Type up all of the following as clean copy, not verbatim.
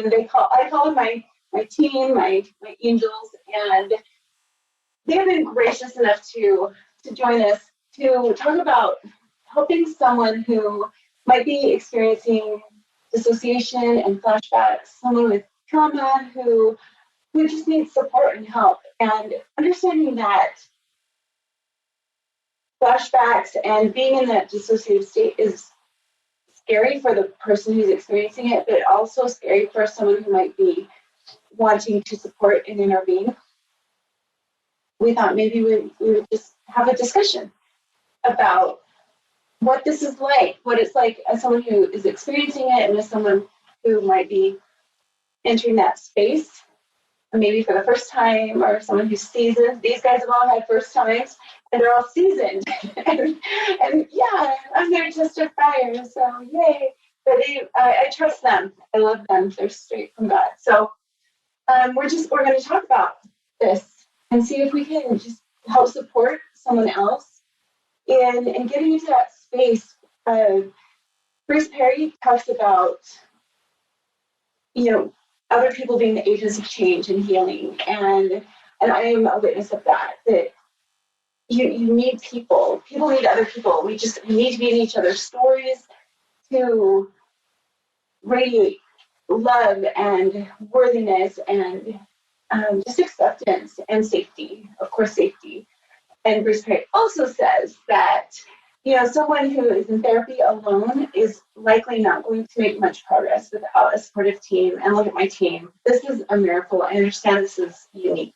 and I call them my team, my angels, and they've been gracious enough to join us to talk about helping someone who might be experiencing dissociation and flashbacks, someone with trauma who just needs support and help, and understanding that flashbacks and being in that dissociative state is scary for the person who's experiencing it, but also scary for someone who might be wanting to support and intervene. We thought maybe we would just have a discussion about what this is like, what it's like as someone who is experiencing it and as someone who might be entering that space, maybe for the first time, or someone who's seasoned. These guys have all had first times, and they're all seasoned. and yeah, I'm their test of fire, so yay. But I trust them. I love them. They're straight from God. So we're going to talk about this and see if we can just help support someone else in getting into that space. Bruce Perry talks about, other people being the agents of change and healing, and I am a witness of that you need people need other people. We need to be in each other's stories to radiate love and worthiness and just acceptance and safety, of course, safety. And Bruce Perry also says that someone who is in therapy alone is likely not going to make much progress without a supportive team. And look at my team. This is a miracle. I understand this is unique.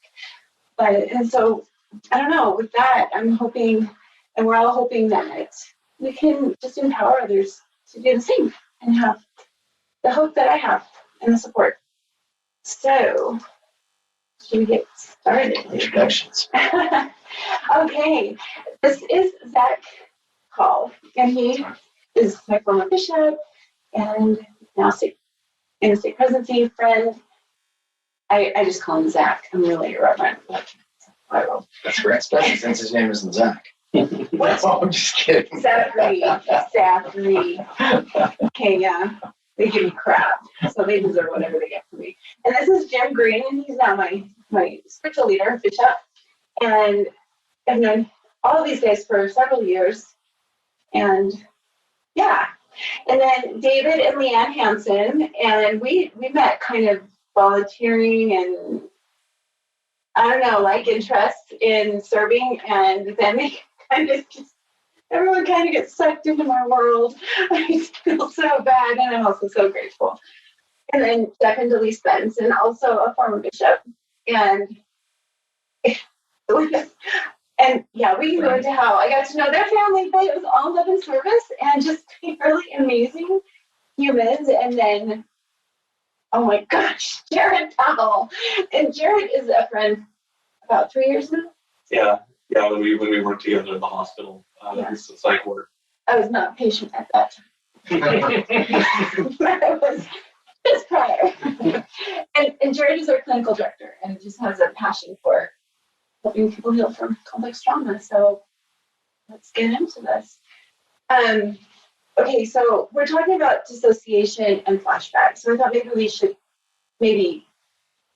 And so, I don't know, with that, I'm hoping, and we're all hoping that we can just empower others to do the same and have the hope that I have and the support. So, should we get started? Introductions. Okay. This is Zach Hall, and he is my former bishop and now in the state presidency friend. I just call him Zach. I'm really irreverent. That's correct, especially since his name isn't Zach. What? Oh, I'm just kidding. Zachary. Okay, yeah. They give me crap, so they deserve whatever they get from me. And this is Jim Green, and he's now my spiritual leader, bishop. And I've known all of these guys for several years. And yeah. And then David and Leanne Hansen, and we met kind of volunteering and I don't know, like interest in serving, and then they kind of everyone kind of gets sucked into my world. I feel so bad, and I'm also so grateful. And then Jeff and Delise Benson, also a former bishop, and yeah, we can go into how I got to know their family, but it was all love and service and just really amazing humans. And then, oh my gosh, Jared Powell. And Jared is a friend about 3 years now. Yeah, when we worked together at the hospital, it's a psych ward. I was not a patient at that time. I was just prior. And Jared is our clinical director and just has a passion for helping people heal from complex trauma. So let's get into this. Okay, so we're talking about dissociation and flashbacks. So I thought maybe we should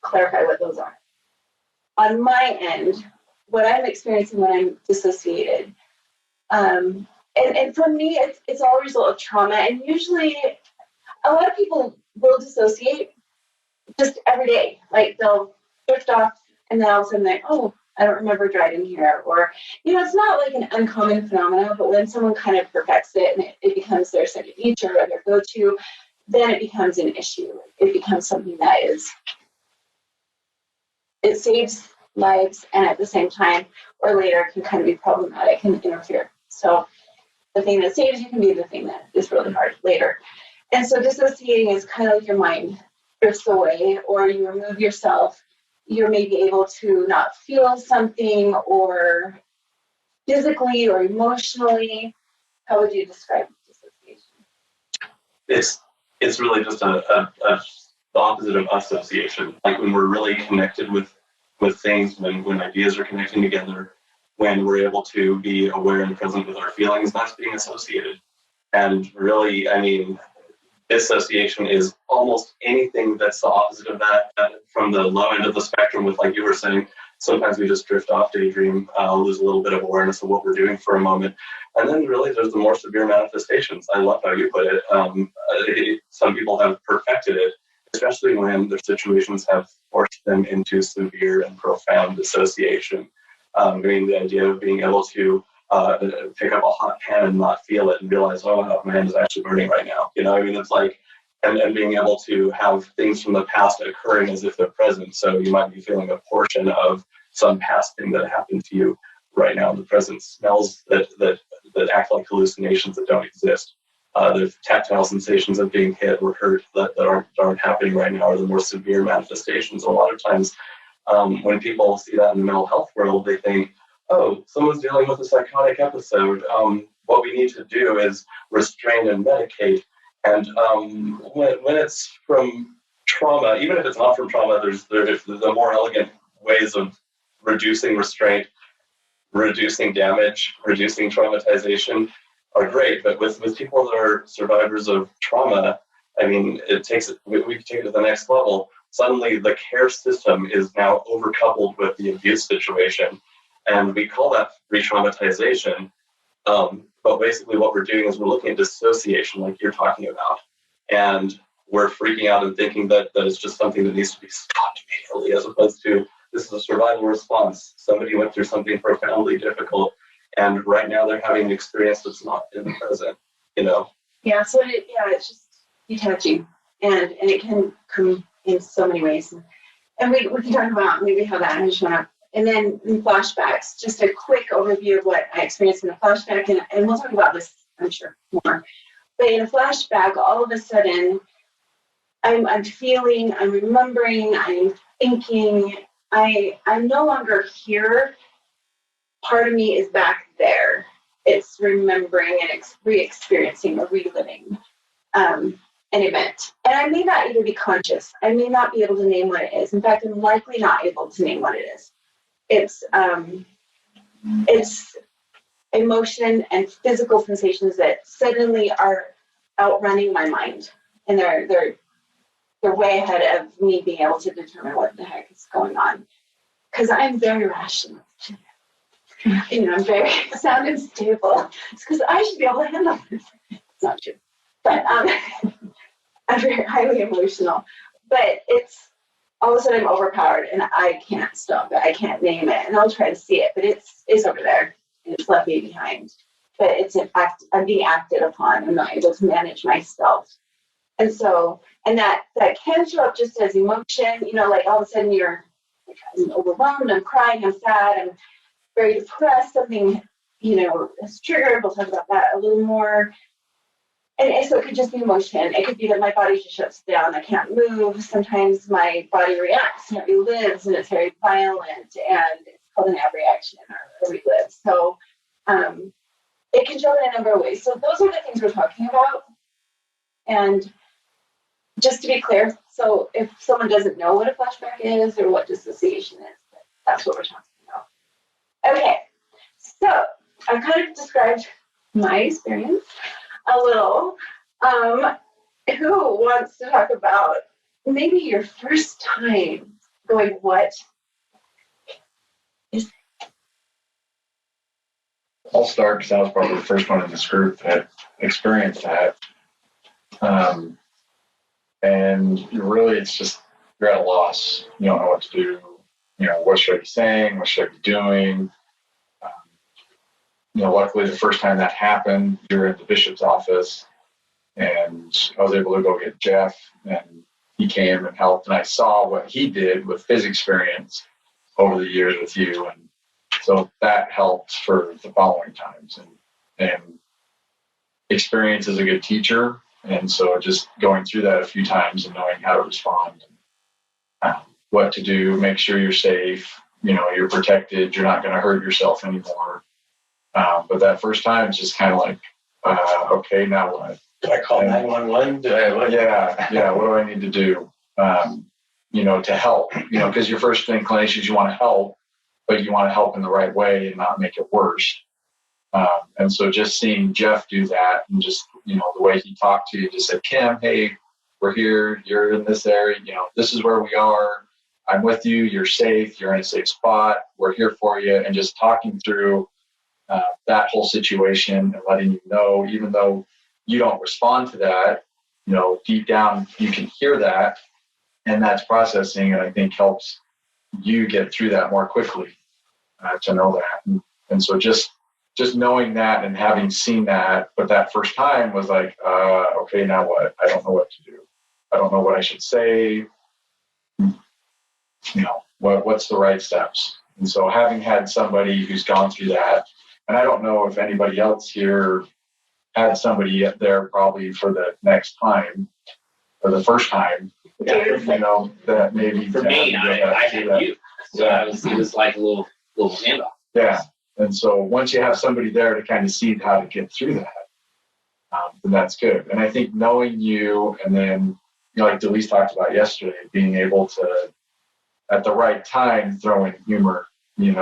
clarify what those are. On my end, what I'm experiencing when I'm dissociated, and for me, it's all a result of trauma. And usually, a lot of people will dissociate just every day. Like they'll drift off, and then all of a sudden they're, oh, I don't remember driving here. Or, it's not like an uncommon phenomenon, but when someone kind of perfects it and it becomes their second nature or their go-to, then it becomes an issue. It becomes something that it saves lives, and at the same time or later can kind of be problematic and interfere. So the thing that saves you can be the thing that is really hard later. And so dissociating is kind of like your mind drifts away, or you remove yourself. You're maybe able to not feel something, or physically or emotionally. How would you describe dissociation? It's really just the opposite of association. Like when we're really connected with things, when ideas are connecting together, when we're able to be aware and present with our feelings, that's being associated. And really, I mean, dissociation is almost anything that's the opposite of that. From the low end of the spectrum, with like you were saying, sometimes we just drift off, daydream, lose a little bit of awareness of what we're doing for a moment. And then really there's the more severe manifestations. I love how you put it. Some people have perfected it, especially when their situations have forced them into severe and profound dissociation. I mean, the idea of being able to pick up a hot pan and not feel it and realize, oh, wow, my hand is actually burning right now. You know, I mean, it's like, and being able to have things from the past occurring as if they're present. So you might be feeling a portion of some past thing that happened to you right now in the present. Smells that act like hallucinations that don't exist. The tactile sensations of being hit or hurt that aren't happening right now are the more severe manifestations. A lot of times when people see that in the mental health world, they think, oh, someone's dealing with a psychotic episode. What we need to do is restrain and medicate. And when it's from trauma, even if it's not from trauma, there's the more elegant ways of reducing restraint, reducing damage, reducing traumatization are great. But with people that are survivors of trauma, I mean, we take it to the next level. Suddenly the care system is now overcoupled with the abuse situation. And we call that re-traumatization. But basically what we're doing is we're looking at dissociation like you're talking about. And we're freaking out and thinking that it's just something that needs to be stopped immediately, as opposed to this is a survival response. Somebody went through something profoundly difficult, and right now they're having an experience that's not in the present, you know? Yeah, so it's just detaching. And it can come in so many ways. And we can talk about maybe how that has shown up. And then in flashbacks, just a quick overview of what I experienced in a flashback, and we'll talk about this, I'm sure, more. But in a flashback, all of a sudden, I'm feeling, I'm remembering, I'm thinking, I'm no longer here. Part of me is back there. It's remembering and re-experiencing or reliving an event. And I may not even be conscious. I may not be able to name what it is. In fact, I'm likely not able to name what it is. It's emotion and physical sensations that suddenly are outrunning my mind, and they're way ahead of me being able to determine what the heck is going on. Because I'm very rational. You know, I'm very sound and stable. It's because I should be able to handle this. It's not true, but I'm very highly emotional. But it's all of a sudden I'm overpowered and I can't stop it. I can't name it, and I'll try to see it, but it's over there and it's left me behind. But it's an act. I'm being acted upon. I'm not able to manage myself, and so that can show up just as emotion. You know, like all of a sudden I'm overwhelmed. I'm crying. I'm sad. I'm very depressed. Something is triggered. We'll talk about that a little more. And so it could just be emotion. It could be that my body just shuts down. I can't move. Sometimes my body reacts and it relives, and it's very violent, and it's called an abreaction or relive. So it can show in a number of ways. So those are the things we're talking about. And just to be clear, so if someone doesn't know what a flashback is or what dissociation is, that's what we're talking about. Okay, so I've kind of described my experience a little. Who wants to talk about maybe your first time going, what is it? I'll start because I was probably the first one in this group that experienced that. And it's just, you're at a loss. You don't know what to do. You know, what should I be saying? What should I be doing? Luckily the first time that happened, you're in the bishop's office, and I was able to go get Jeff, and he came and helped, and I saw what he did with his experience over the years with you, and so that helped for the following times. And experience is a good teacher, and so just going through that a few times and knowing how to respond, what to do, make sure you're safe, you're protected, you're not going to hurt yourself anymore. But that first time is just kind of like, okay, now what? Do I call 911? Yeah. What do I need to do? To help, because your first inclination is you want to help, but you want to help in the right way and not make it worse. And so just seeing Jeff do that and just, the way he talked to you, just said, Kim, hey, we're here, you're in this area, this is where we are. I'm with you, you're safe, you're in a safe spot, we're here for you. And just talking through that whole situation and letting you know, even though you don't respond to that, deep down, you can hear that, and that's processing, and I think helps you get through that more quickly to know that. And so just knowing that and having seen that, but that first time was like, okay, now what? I don't know what to do. I don't know what I should say. What's the right steps? And so having had somebody who's gone through that, and I don't know if anybody else here had somebody up there probably for the next time or the first time, that maybe for me, I had you. So it was like a little handoff. Yeah. And so once you have somebody there to kind of see how to get through that, then that's good. And I think knowing you, and then, like Delise talked about yesterday, being able to, at the right time, throw in humor, and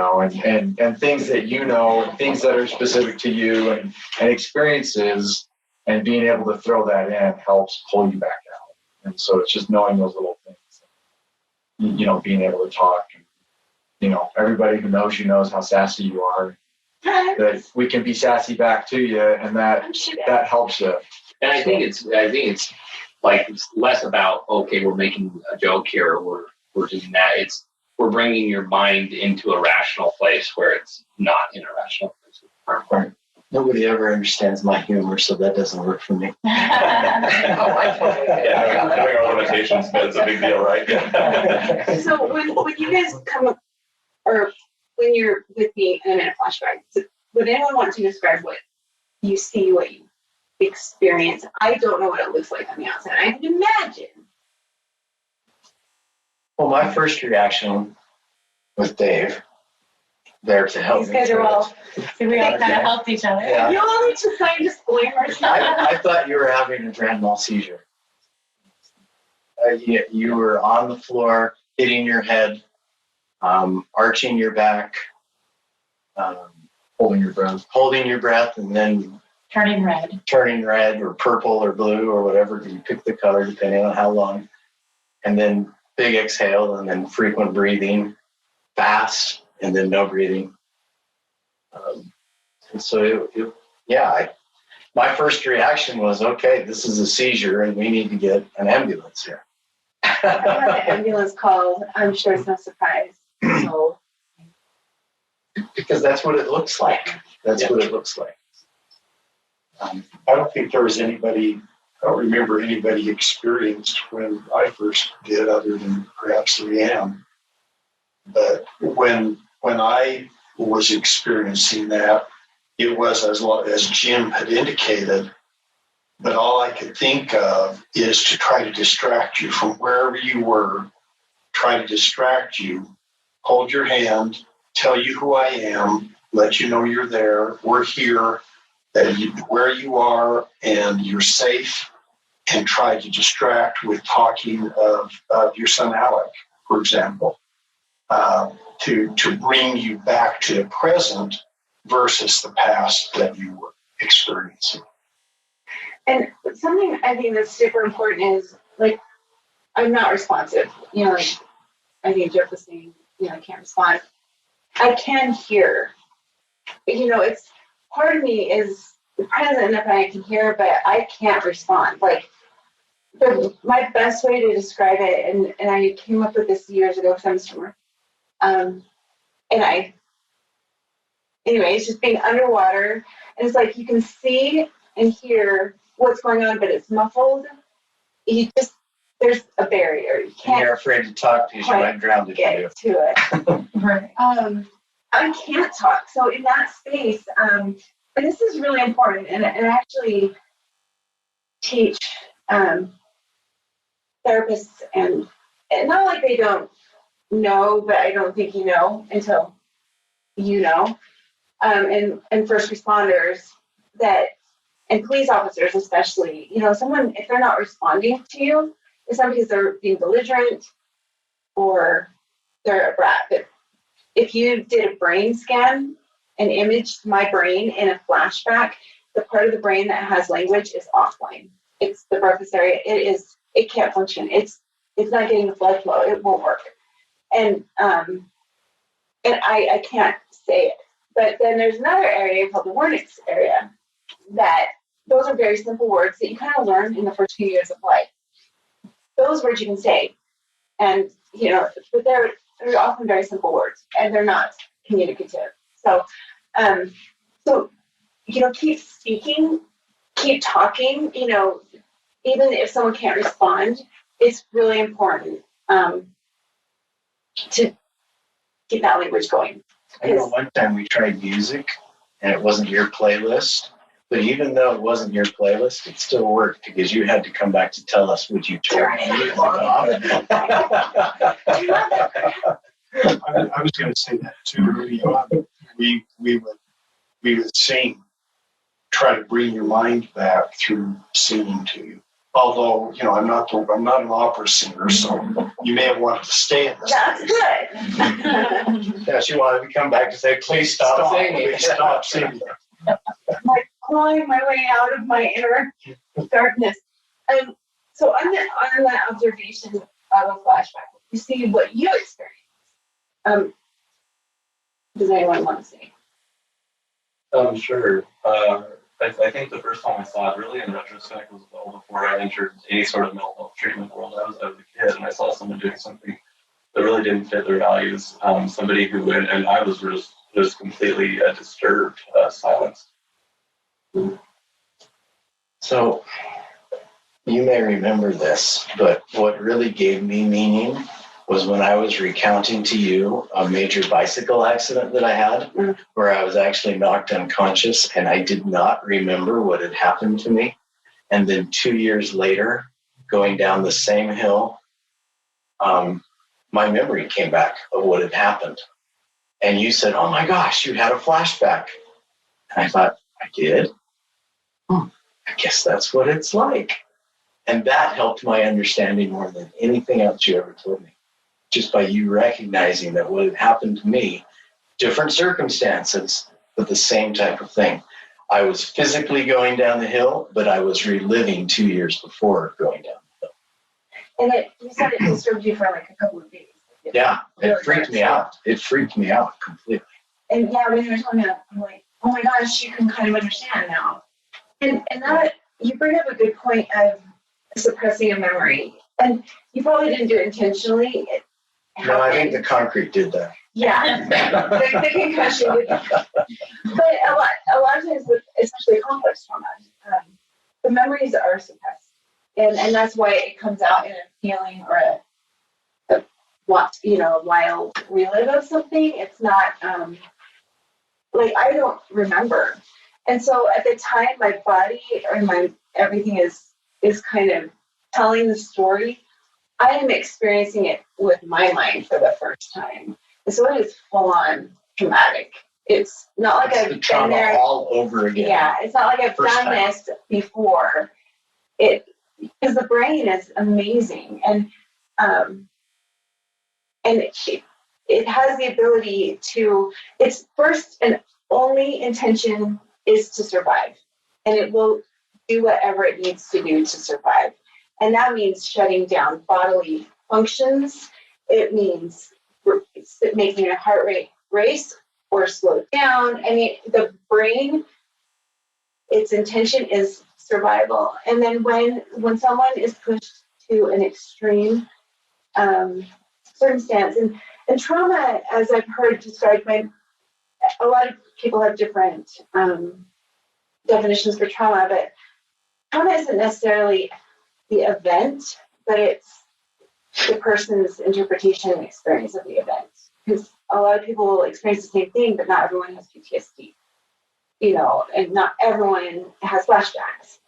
things that and things that are specific to you and experiences, and being able to throw that in helps pull you back out. And so it's just knowing those little things, being able to talk. Everybody who knows you knows how sassy you are. That we can be sassy back to you, and that helps you. And I think it's like less about, okay, we're making a joke here, or we're doing that. It's we're bringing your mind into a rational place where it's not in a rational place. Right. Nobody ever understands my humor, so that doesn't work for me. Having our limitations, but it's a big deal, right? So when you guys come up, or when you're with me and I'm in a flashback, would anyone want to describe what you see, what you experience? I don't know what it looks like on the outside. I can imagine. Well, my first reaction with Dave, there to help These me. guys are all. So we all kind of helped each other. Yeah. You all need to sign disclaimers. I thought you were having a grand mal seizure. You were on the floor, hitting your head, arching your back, Holding your breath, Turning red. turning red or purple or blue or whatever. You pick the color depending on how long. And then big exhale, and then frequent breathing, fast, and then no breathing. And so, my first reaction was, okay, this is a seizure and we need to get an ambulance here. I had the ambulance called. I'm sure it's no surprise. So. Because that's what it looks like. That's what it looks like. I don't think there was anybody, I don't remember anybody experienced when I first did, other than perhaps Leanne. But when I was experiencing that, it was as Jim had indicated, but all I could think of is to try to distract you from wherever you were, try to distract you, hold your hand, tell you who I am, let you know you're there, we're here, where you are, and you're safe, and try to distract with talking of your son Alec, for example, to bring you back to the present versus the past that you were experiencing. And something I think that's super important is, like, I'm not responsive. I think Jeff was saying, I can't respond. I can hear. It's part of me is present enough and I can hear, but I can't respond. Like, my best way to describe it, and I came up with this years ago because I'm a swimmer. Anyway, it's just being underwater, and it's like you can see and hear what's going on, but it's muffled. There's a barrier. You can't. You're afraid to talk because you might drown if you do. Get to it. Right. I can't talk. So in that space, and this is really important, and I actually teach therapists, and not like they don't know, but I don't think you know until you know, and first responders and police officers especially, someone, if they're not responding to you, it's not because they're being belligerent or they're a brat, but if you did a brain scan an image to my brain in a flashback, the part of the brain that has language is offline. It's the breathless area. It can't function. It's not getting the blood flow. It won't work. And I can't say it. But then there's another area called the Wernicke's area that those are very simple words that you kind of learn in the first few years of life. Those words you can say. And, but they're often very simple words and they're not communicative. So, keep speaking, keep talking, even if someone can't respond, it's really important to keep that language going. I know one time we tried music and it wasn't your playlist, but even though it wasn't your playlist, it still worked because you had to come back to tell us, would you turn the music off? I was going to say that too early on. We would sing, try to bring your mind back through singing to you. Although, I'm not an opera singer, so you may have wanted to stay in this. That's good. Yeah, she wanted to come back to say, please stop singing. Please stop singing. Like clawing my way out of my inner darkness. So on the observation of a flashback, you see what you experience. Does anyone want to say? Sure. I think the first time I saw it, really in retrospect, was well before I entered any sort of mental health treatment world. I was a kid, and I saw someone doing something that really didn't fit their values. Somebody who, and I was just completely disturbed, silenced. So you may remember this, but what really gave me meaning was when I was recounting to you a major bicycle accident that I had, where I was actually knocked unconscious and I did not remember what had happened to me. And then 2 years later, going down the same hill, my memory came back of what had happened. And you said, oh my gosh, you had a flashback. And I thought, I did? I guess that's what it's like. And that helped my understanding more than anything else you ever told me. Just by you recognizing that what had happened to me, different circumstances, but the same type of thing. I was physically going down the hill, but I was reliving 2 years before going down the hill. And you said it disturbed you for like a couple of days. Yeah, it freaked me out. It freaked me out completely. And yeah, when you were telling me that, I'm like, oh my gosh, you can kind of understand now. And that, you bring up a good point of suppressing a memory. And you probably didn't do it intentionally. No, I think the concrete did that. Yeah, the concussion did that. But a lot of times, with especially complex trauma, the memories are suppressed. And that's why it comes out in a feeling or a wild relive of something. It's not, like I don't remember. And so at the time, my body or everything is kind of telling the story. I am experiencing it with my mind for the first time. And so it is full on traumatic. It's not like I've been there all over again. Yeah, it's not like I've done this before. Because the brain is amazing. And it has the ability to, its first and only intention is to survive. And it will do whatever it needs to do to survive. And that means shutting down bodily functions. It means making your heart rate race or slow down. I mean, the brain, its intention is survival. And then when someone is pushed to an extreme circumstance, and trauma, as I've heard described by a lot of people have different definitions for trauma, but trauma isn't necessarily the event, but it's the person's interpretation and experience of the event. Because a lot of people will experience the same thing, but not everyone has PTSD, and not everyone has flashbacks.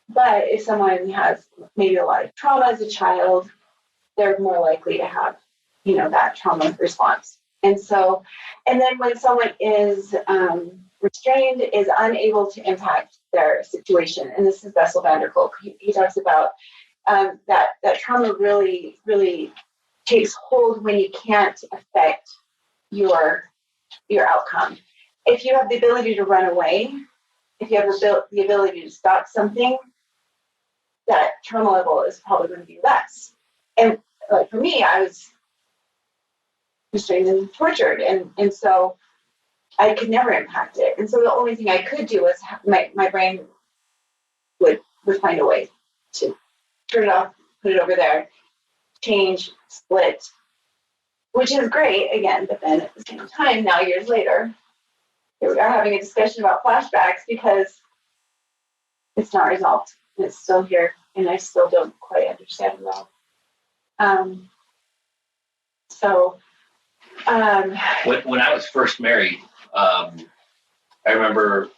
But if someone has maybe a lot of trauma as a child, they're more likely to have, that trauma response. And then when someone is restrained, is unable to impact their situation, and this is Bessel van der Kolk. He talks about that trauma really, really takes hold when you can't affect your outcome. if you have the ability to run away, if you have the ability to stop something, that trauma level is probably going to be less. And like for me, I was restrained and tortured, and so I could never impact it. And so the only thing I could do was my brain would find a way to turn it off, put it over there, change, split, which is great again. But then at the same time, now years later, here we are having a discussion about flashbacks because it's not resolved. And it's still here, and I still don't quite understand it well. When I was first married, I remember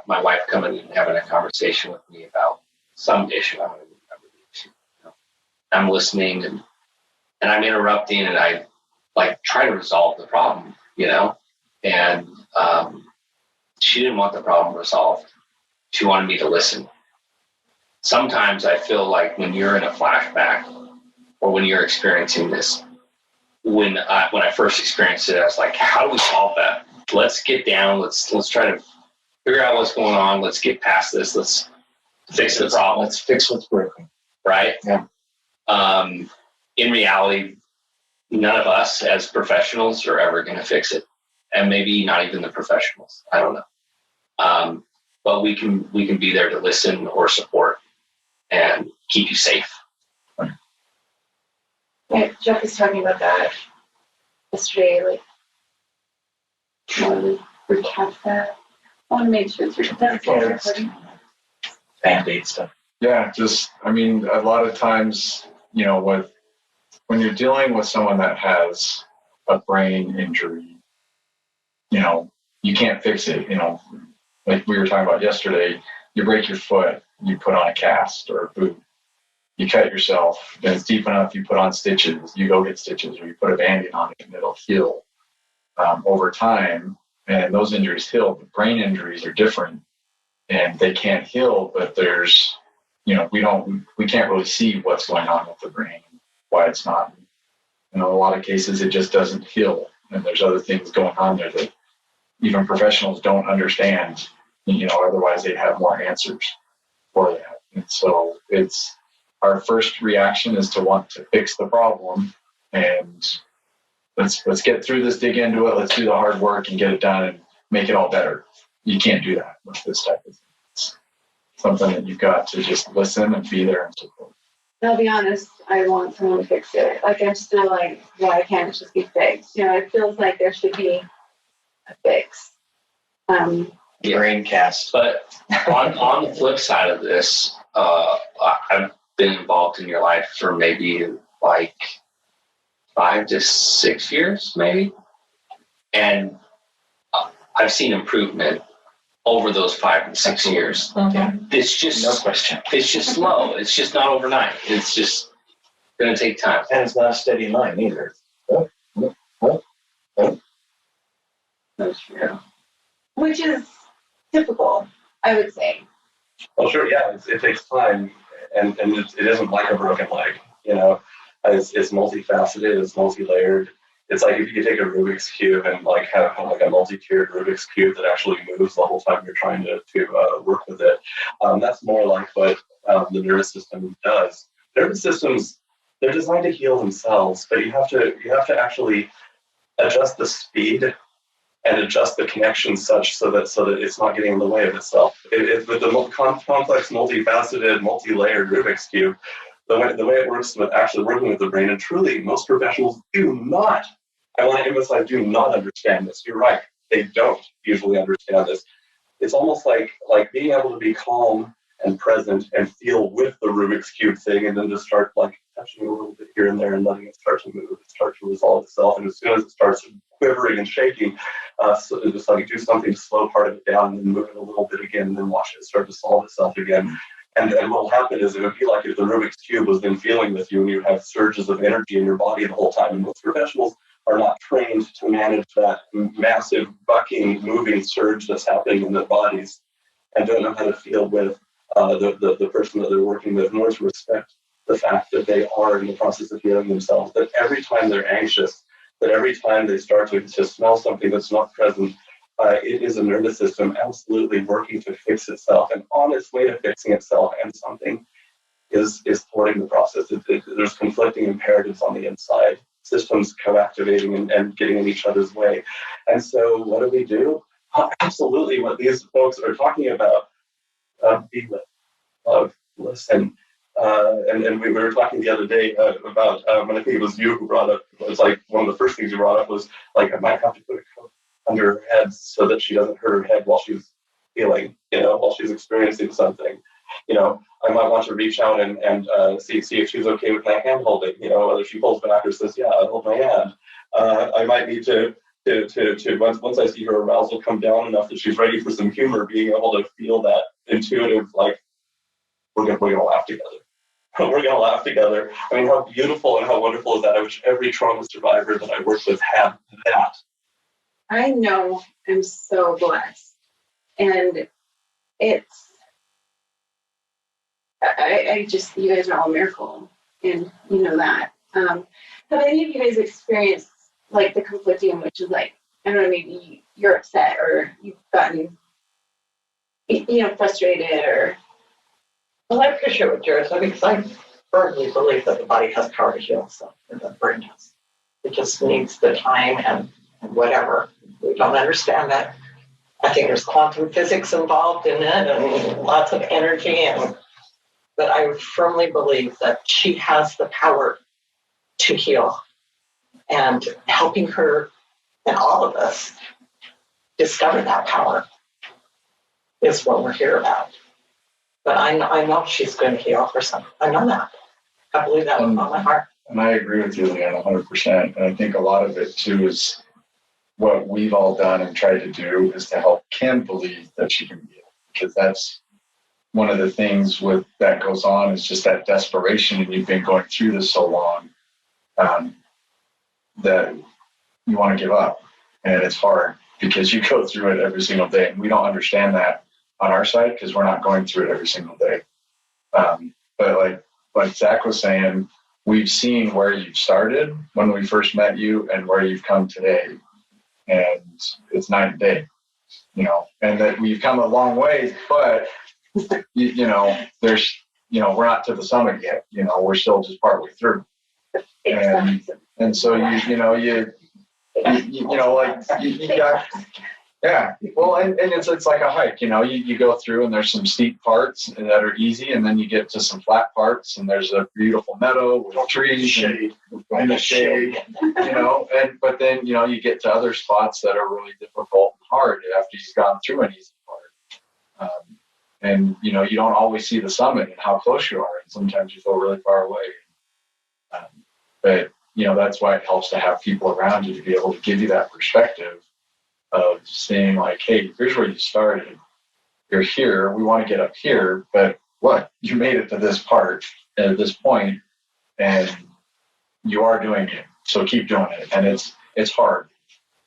my wife coming and having a conversation with me about some issue. I don't even remember the issue. You know? I'm listening and I'm interrupting, and I like try to resolve the problem, you know. And she didn't want the problem resolved. She wanted me to listen. Sometimes I feel like when you're in a flashback or when you're experiencing this, when I first experienced it, I was like, how do we solve that? Let's get down. Let's try to figure out what's going on. Let's get past this. Let's fix the problem. Let's fix what's broken. Right? Yeah. In reality, none of us as professionals are ever going to fix it. And maybe not even the professionals. I don't know. But we can be there to listen or support and keep you safe. Yeah, Jeff was talking about that yesterday. Like, I want to recap that. I want to make sure it's recording. Band-Aid stuff. Yeah, a lot of times, you know, when you're dealing with someone that has a brain injury, you know, you can't fix it. You know, like we were talking about yesterday, you break your foot, you put on a cast or a boot. You cut yourself, and it's deep enough, you put on stitches, you go get stitches, or you put a Band-Aid on it and it'll heal over time. And those injuries heal, but brain injuries are different and they can't heal, but there's, you know, we can't really see what's going on with the brain, why it's not. In a lot of cases, it just doesn't heal. And there's other things going on there that even professionals don't understand, you know, otherwise they'd have more answers for that. And so our first reaction is to want to fix the problem, and let's get through this, dig into it, let's do the hard work and get it done and make it all better. You can't do that with this type of thing. It's something that you've got to just listen and be there and support. I'll be honest, I want someone to fix it. Like, I'm still like, why can't it just be fixed? You know, it feels like there should be a fix. Brain cast. But on the flip side of this, I've been involved in your life for maybe like 5 to 6 years, maybe. And I've seen improvement over those 5 and 6 years. Okay. It's just, No question. it's just slow. It's just not overnight. It's just going to take time. And it's not a steady line either. That's true. Which is typical, I would say. Well, sure, yeah, it takes time, and it isn't like a broken leg, you know. It's multifaceted, it's multi-layered. It's like if you take a Rubik's Cube and like have like a multi-tiered Rubik's Cube that actually moves the whole time you're trying to work with it. That's more like what the nervous system does. Nervous systems, they're designed to heal themselves, but you have to actually adjust the speed and adjust the connection so that it's not getting in the way of itself. With the complex, multifaceted, multi-layered Rubik's Cube, the way it works with actually working with the brain, and truly most professionals do not, I want to emphasize, do not understand this. You're right, they don't usually understand this. It's almost like being able to be calm and present and feel with the Rubik's Cube thing, and then just start like touching a little bit here and there and letting it start to move, it start to resolve itself. And as soon as it starts quivering and shaking, so just like do something to slow part of it down and then move it a little bit again and then watch it start to solve itself again. And what will happen is it would be like if the Rubik's Cube was then feeling with you and you have surges of energy in your body the whole time. And most professionals are not trained to manage that massive bucking, moving surge that's happening in their bodies, and don't know how to feel with the person that they're working with, nor to respect the fact that they are in the process of healing themselves. That every time they're anxious, that every time they start to smell something that's not present, it is a nervous system absolutely working to fix itself, and on its way to fixing itself, and something is thwarting the process. There's conflicting imperatives on the inside, systems co-activating and getting in each other's way. And so what do? Absolutely what these folks are talking about. Be with, love, listen. And we were talking the other day about, and I think it was you who brought up, it's like one of the first things you brought up was like, I might have to put a coat under her head so that she doesn't hurt her head while she's feeling, while she's experiencing something. I might want to reach out and see if she's okay with my hand holding, whether she pulls back or says, yeah, I'll hold my hand. I might need to once I see her arousal come down enough that she's ready for some humor, being able to feel that intuitive, like, we're gonna laugh together. We're gonna laugh together. I mean, how beautiful and how wonderful is that? I wish every trauma survivor that I worked with had that. I know I'm so blessed. And I just, you guys are all a miracle. And you know that. Have any of you guys experienced like the conflicting, which is like, I don't know, maybe you're upset or you've gotten, frustrated or. Well, I appreciate what Jared said because I firmly believe that the body has power to heal itself and the brain does. It just needs the time and whatever. We don't understand that. I think there's quantum physics involved in it and lots of energy. But I firmly believe that she has the power to heal. And helping her and all of us discover that power is what we're here about. But I know she's going to heal for something. I know that. I believe that with all my heart. And I agree with you, Leanne, 100%. And I think a lot of it, too, is what we've all done and tried to do is to help Kim believe that she can heal. Because that's one of the things with that goes on is just that desperation. And you've been going through this so long that you want to give up. And it's hard because you go through it every single day. And we don't understand that on our side because we're not going through it every single day. But like Zach was saying, we've seen where you've started when we first met you and where you've come today. And it's night and day, and that we've come a long way, but, there's, we're not to the summit yet, we're still just partway through. And so, you got, yeah, well, and it's like a hike, you go through and there's some steep parts that are easy, and then you get to some flat parts, and there's a beautiful meadow with trees and the shade, but then, you get to other spots that are really difficult and hard after you've gone through an easy part. And, you don't always see the summit and how close you are, and sometimes you feel really far away. But, that's why it helps to have people around you to be able to give you that perspective of seeing like, hey, here's where you started. You're here. We want to get up here, but what? You made it to this part at this point, and you are doing it. So keep doing it. And it's hard.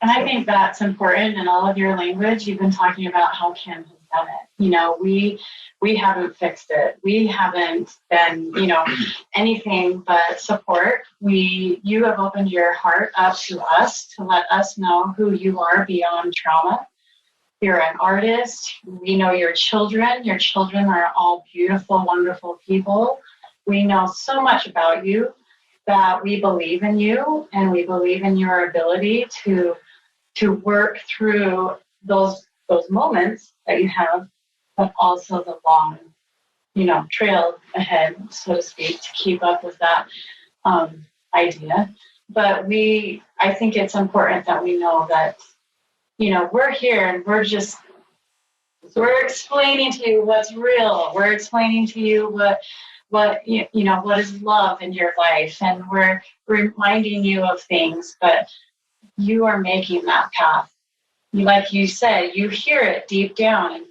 And I think that's important in all of your language. You've been talking about how Kim has done it. We haven't fixed it. We haven't been, anything but support. You have opened your heart up to us to let us know who you are beyond trauma. You're an artist. We know your children. Your children are all beautiful, wonderful people. We know so much about you that we believe in you, and we believe in your ability to work through those moments that you have, but also the long, trail ahead, so to speak, to keep up with that idea. But I think it's important that we know that, we're here and we're explaining to you what's real. We're explaining to you what is love in your life, and we're reminding you of things, but you are making that path. Like you said, you hear it deep down. And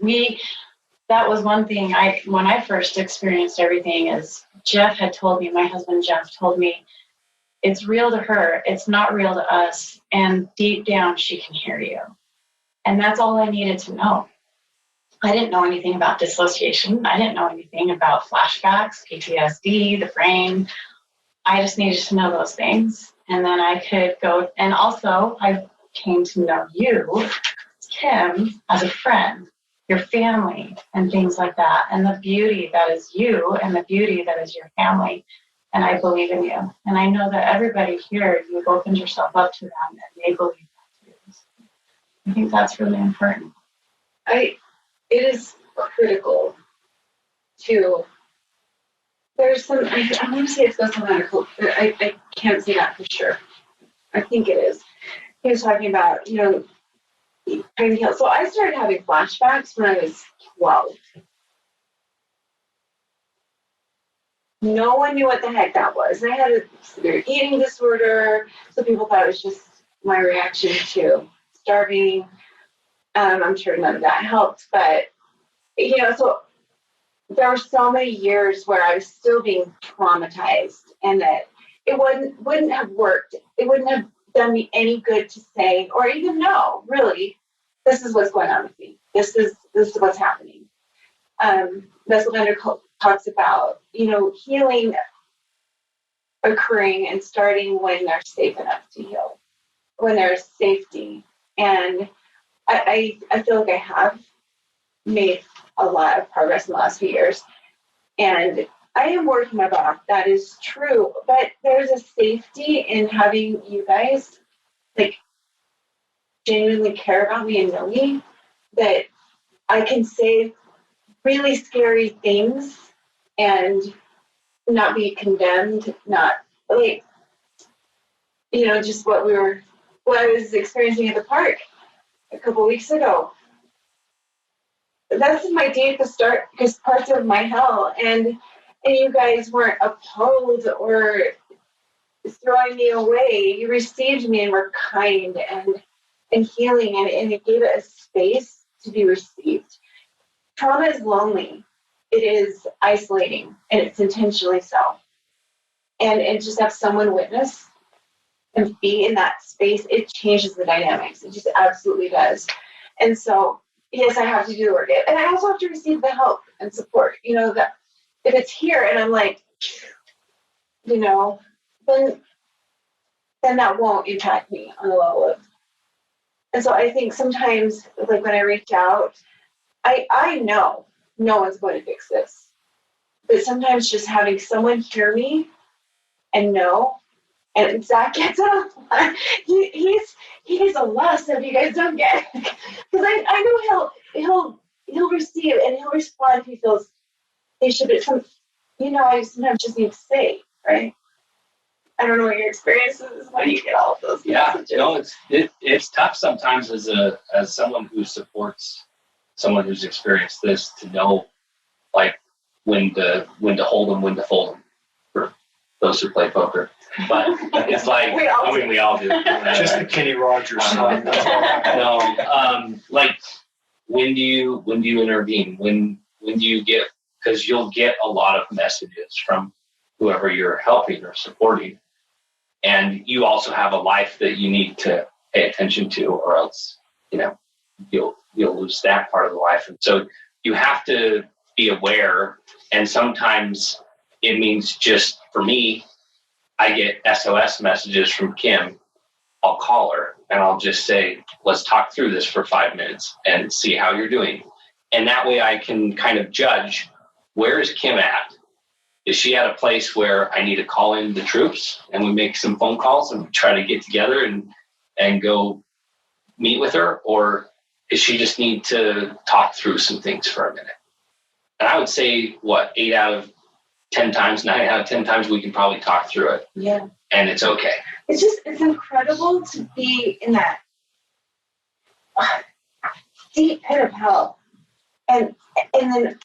that was one thing when I first experienced everything, is Jeff had told me, my husband Jeff told me, it's real to her, it's not real to us. And deep down, she can hear you. And that's all I needed to know. I didn't know anything about dissociation. I didn't know anything about flashbacks, PTSD, the brain. I just needed to know those things. And then I could go, and also I came to know you, Kim as a friend, your family, and things like that, and the beauty that is you and the beauty that is your family. And I believe in you. And I know that everybody here, you've opened yourself up to them and they believe that too. So I think that's really important. It is critical to, there's some, I want to say it's got some medical, but I can't say that for sure. I think it is. He was talking about, trying to heal. So I started having flashbacks when I was 12. No one knew what the heck that was. And I had a severe eating disorder, so people thought it was just my reaction to starving. I'm sure none of that helped, but so there were so many years where I was still being traumatized, and that it wouldn't have worked. It wouldn't have done me any good to say or even know, really, this is what's going on with me. This is what's happening. Messelbender talks about, healing occurring and starting when they're safe enough to heal, when there's safety. And I feel like I have made a lot of progress in the last few years. And I am working my butt off. That is true. But there's a safety in having you guys genuinely care about me and know me, that I can say really scary things and not be condemned, not just what I was experiencing at the park a couple of weeks ago. That's my day at the start, because parts of my hell, and you guys weren't appalled or throwing me away. You received me and were kind and healing, and it gave it a space to be received. Trauma is lonely. It is isolating, and it's intentionally so. And just have someone witness and be in that space, it changes the dynamics. It just absolutely does. And so, yes, I have to do the work. And I also have to receive the help and support. That if it's here and I'm like, then that won't impact me on the level of. And so I think sometimes, when I reach out, I know no one's going to fix this. But sometimes just having someone hear me and know, and Zach gets it. He gets a lot of stuff you guys don't get, because I know he'll receive and he'll respond if he feels they should. But I sometimes just need to say, right? I don't know what your experience is when you get all of those messages. No, it's tough sometimes as someone who supports someone who's experienced this, to know when to hold them, when to fold them, for those who play poker. But it's we all do. Just the Kenny Rogers song. No, when do you intervene? When do you get, because you'll get a lot of messages from whoever you're helping or supporting, and you also have a life that you need to pay attention to, or else you'll lose that part of the life. And so you have to be aware. And sometimes it means, just for me, I get SOS messages from Kim. I'll call her and I'll just say, let's talk through this for 5 minutes and see how you're doing. And that way I can kind of judge, where is Kim at? Is she at a place where I need to call in the troops and we make some phone calls and try to get together and go meet with her? Or does she just need to talk through some things for a minute? And I would say, 9 out of 10 times, we can probably talk through it. Yeah. And it's okay. It's incredible to be in that deep pit of hell. And then,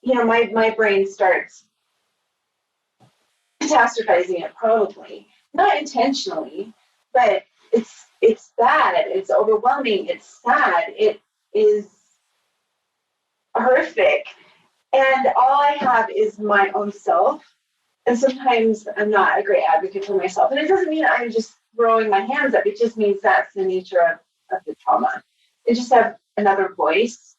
my brain starts catastrophizing it, probably. Not intentionally, but it's bad. It's overwhelming. It's sad. It is horrific. And all I have is my own self. And sometimes I'm not a great advocate for myself. And it doesn't mean I'm just throwing my hands up. It just means that's the nature of the trauma. And just have another voice.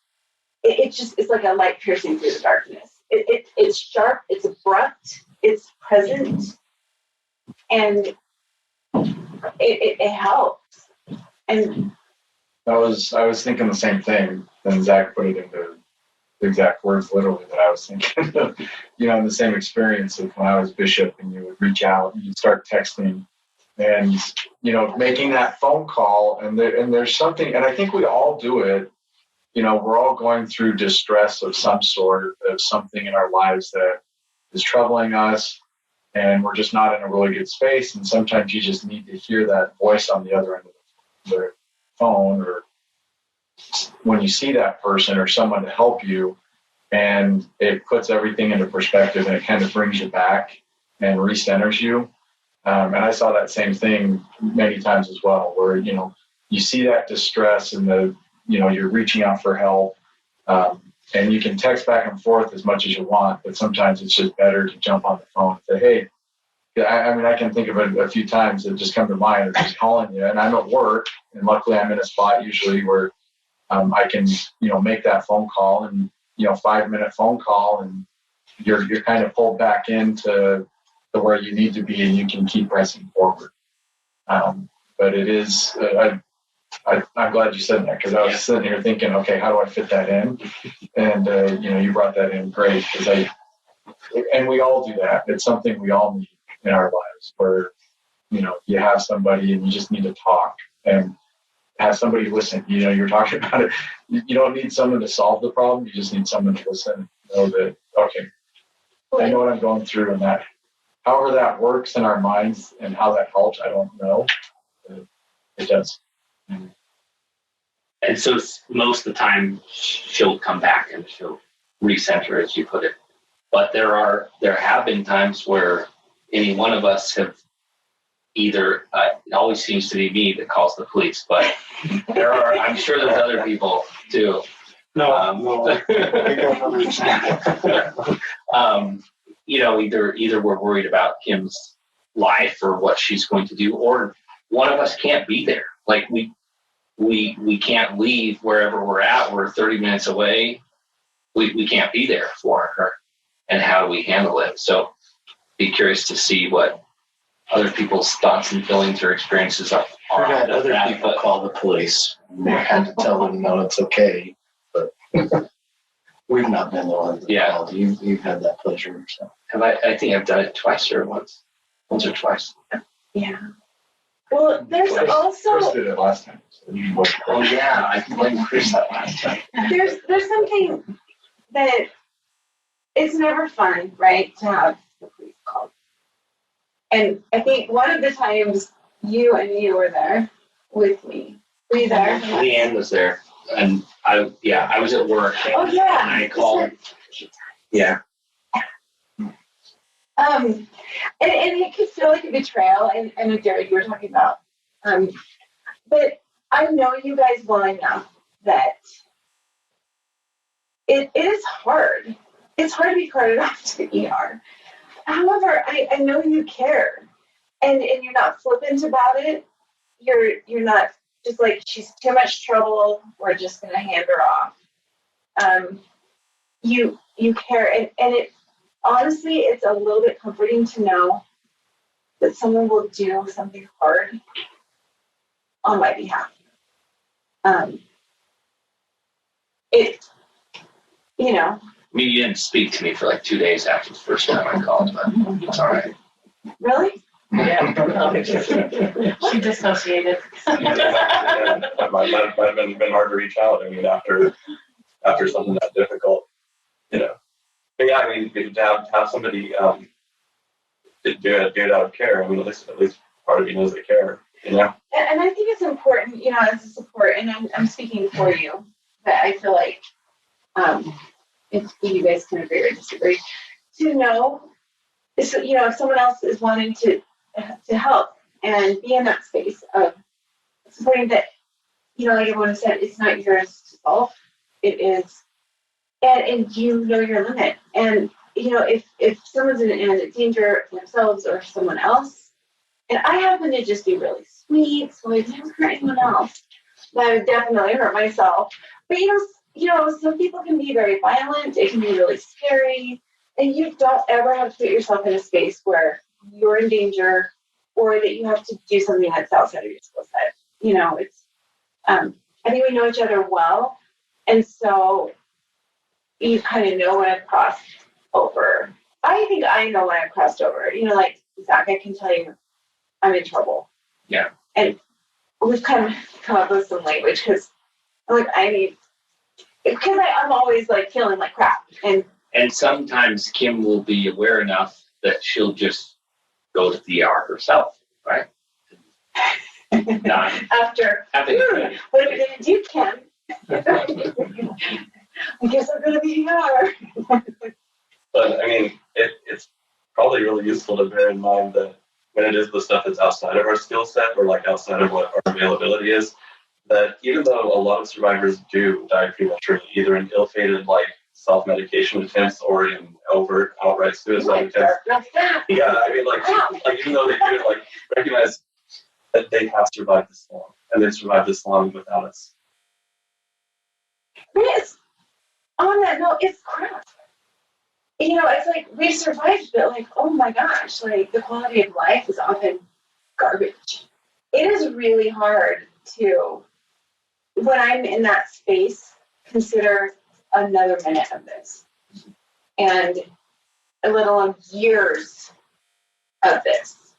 It's like a light piercing through the darkness. It's sharp, it's abrupt, it's present, and it helps. And I was thinking the same thing, and Zach put it into the exact words literally that I was thinking. In the same experience of when I was bishop, and you would reach out and you'd start texting, and making that phone call, and there's something, and I think we all do it. We're all going through distress of some sort, of something in our lives that is troubling us, and we're just not in a really good space. And sometimes you just need to hear that voice on the other end of the phone, or when you see that person or someone to help you, and it puts everything into perspective, and it kind of brings you back and recenters you. And I saw that same thing many times as well, where, you see that distress and you're reaching out for help. And you can text back and forth as much as you want, but sometimes it's just better to jump on the phone and say, hey, I can think of a few times that just come to mind of just calling you, and I'm at work, and luckily I'm in a spot usually where I can, make that phone call, and 5-minute phone call, and you're kind of pulled back into where you need to be, and you can keep pressing forward. But it is, I'm glad you said that, because I was sitting here thinking, okay, how do I fit that in? And you brought that in great, and we all do that. It's something we all need in our lives, where you have somebody and you just need to talk and have somebody listen. You're talking about it. You don't need someone to solve the problem. You just need someone to listen and know that, okay, I know what I'm going through, and that however that works in our minds and how that helps, I don't know. It does. And so most of the time she'll come back and she'll recenter, as you put it. But there have been times where any one of us have either, it always seems to be me that calls the police, but I'm sure there's other people too. Either we're worried about Kim's life or what she's going to do, or one of us can't be there. Like we can't leave wherever we're at. We're 30 minutes away. We can't be there for her. And how do we handle it? So be curious to see what other people's thoughts and feelings or experiences are. I've had other people call the police. They had to tell them, no, it's okay. But we've not been the ones that called. You've had that pleasure. So. I think I've done it twice or once or twice. Yeah. Well, there's also. Chris did it last time. So I can blame Chris that last time. There's something that it's never fun, right, to have the police called. And I think one of the times you were there with me. Were you there? Leanne was there, and I was at work. Oh yeah. And I called. Yeah. And it could feel like a betrayal, and I know, Jared, you were talking about. But I know you guys well enough that it is hard. It's hard to be carted off to the ER. However, I know you care, and you're not flippant about it. You're not just like, she's too much trouble, we're just gonna hand her off. You care, and it honestly, it's a little bit comforting to know that someone will do something hard on my behalf. I mean, you didn't speak to me for like 2 days after the first time I called, but it's all right. Really? Yeah. She dissociated. It might have been hard to reach out. I mean, after something that difficult, But yeah, I mean, to have somebody do it out of care. I mean, at least part of you knows they care. And I think it's important, as a support, and I'm speaking for you, that I feel like if you guys can agree or disagree, to know, if someone else is wanting to help and be in that space of supporting that, like everyone said, it's not yours to solve. It is, and you know your limit. And if someone's in danger for themselves or someone else, and I happen to just be really sweet, so I've never hurt anyone else, but I've definitely hurt myself. But some people can be very violent. It can be really scary, and you don't ever have to put yourself in a space where you're in danger or that you have to do something that's outside of your skill set. It's I think we know each other well. And so you kind of know when I've crossed over. I think I know when I've crossed over. You know, like Zach, I can tell you I'm in trouble. Yeah. And we've kind of come up with some language because like I'm always like feeling like crap. And sometimes Kim will be aware enough that she'll just go to the ER herself, right? Not after what are we gonna do, Kim? I guess I'm gonna be ER. But I mean, it's probably really useful to bear in mind that when it is the stuff that's outside of our skill set or like outside of what our availability is, that even though a lot of survivors do die prematurely, either in ill-fated like self-medication attempts or in overt outright suicide attempts. Yeah, I mean, like even though they do like recognize that they have survived this long and they've survived this long without us. Yes. On that note, it's crap. You know, it's like we've survived, but like, oh my gosh, like the quality of life is often garbage. It is really hard to, when I'm in that space, consider another minute of this. And a little of years of this.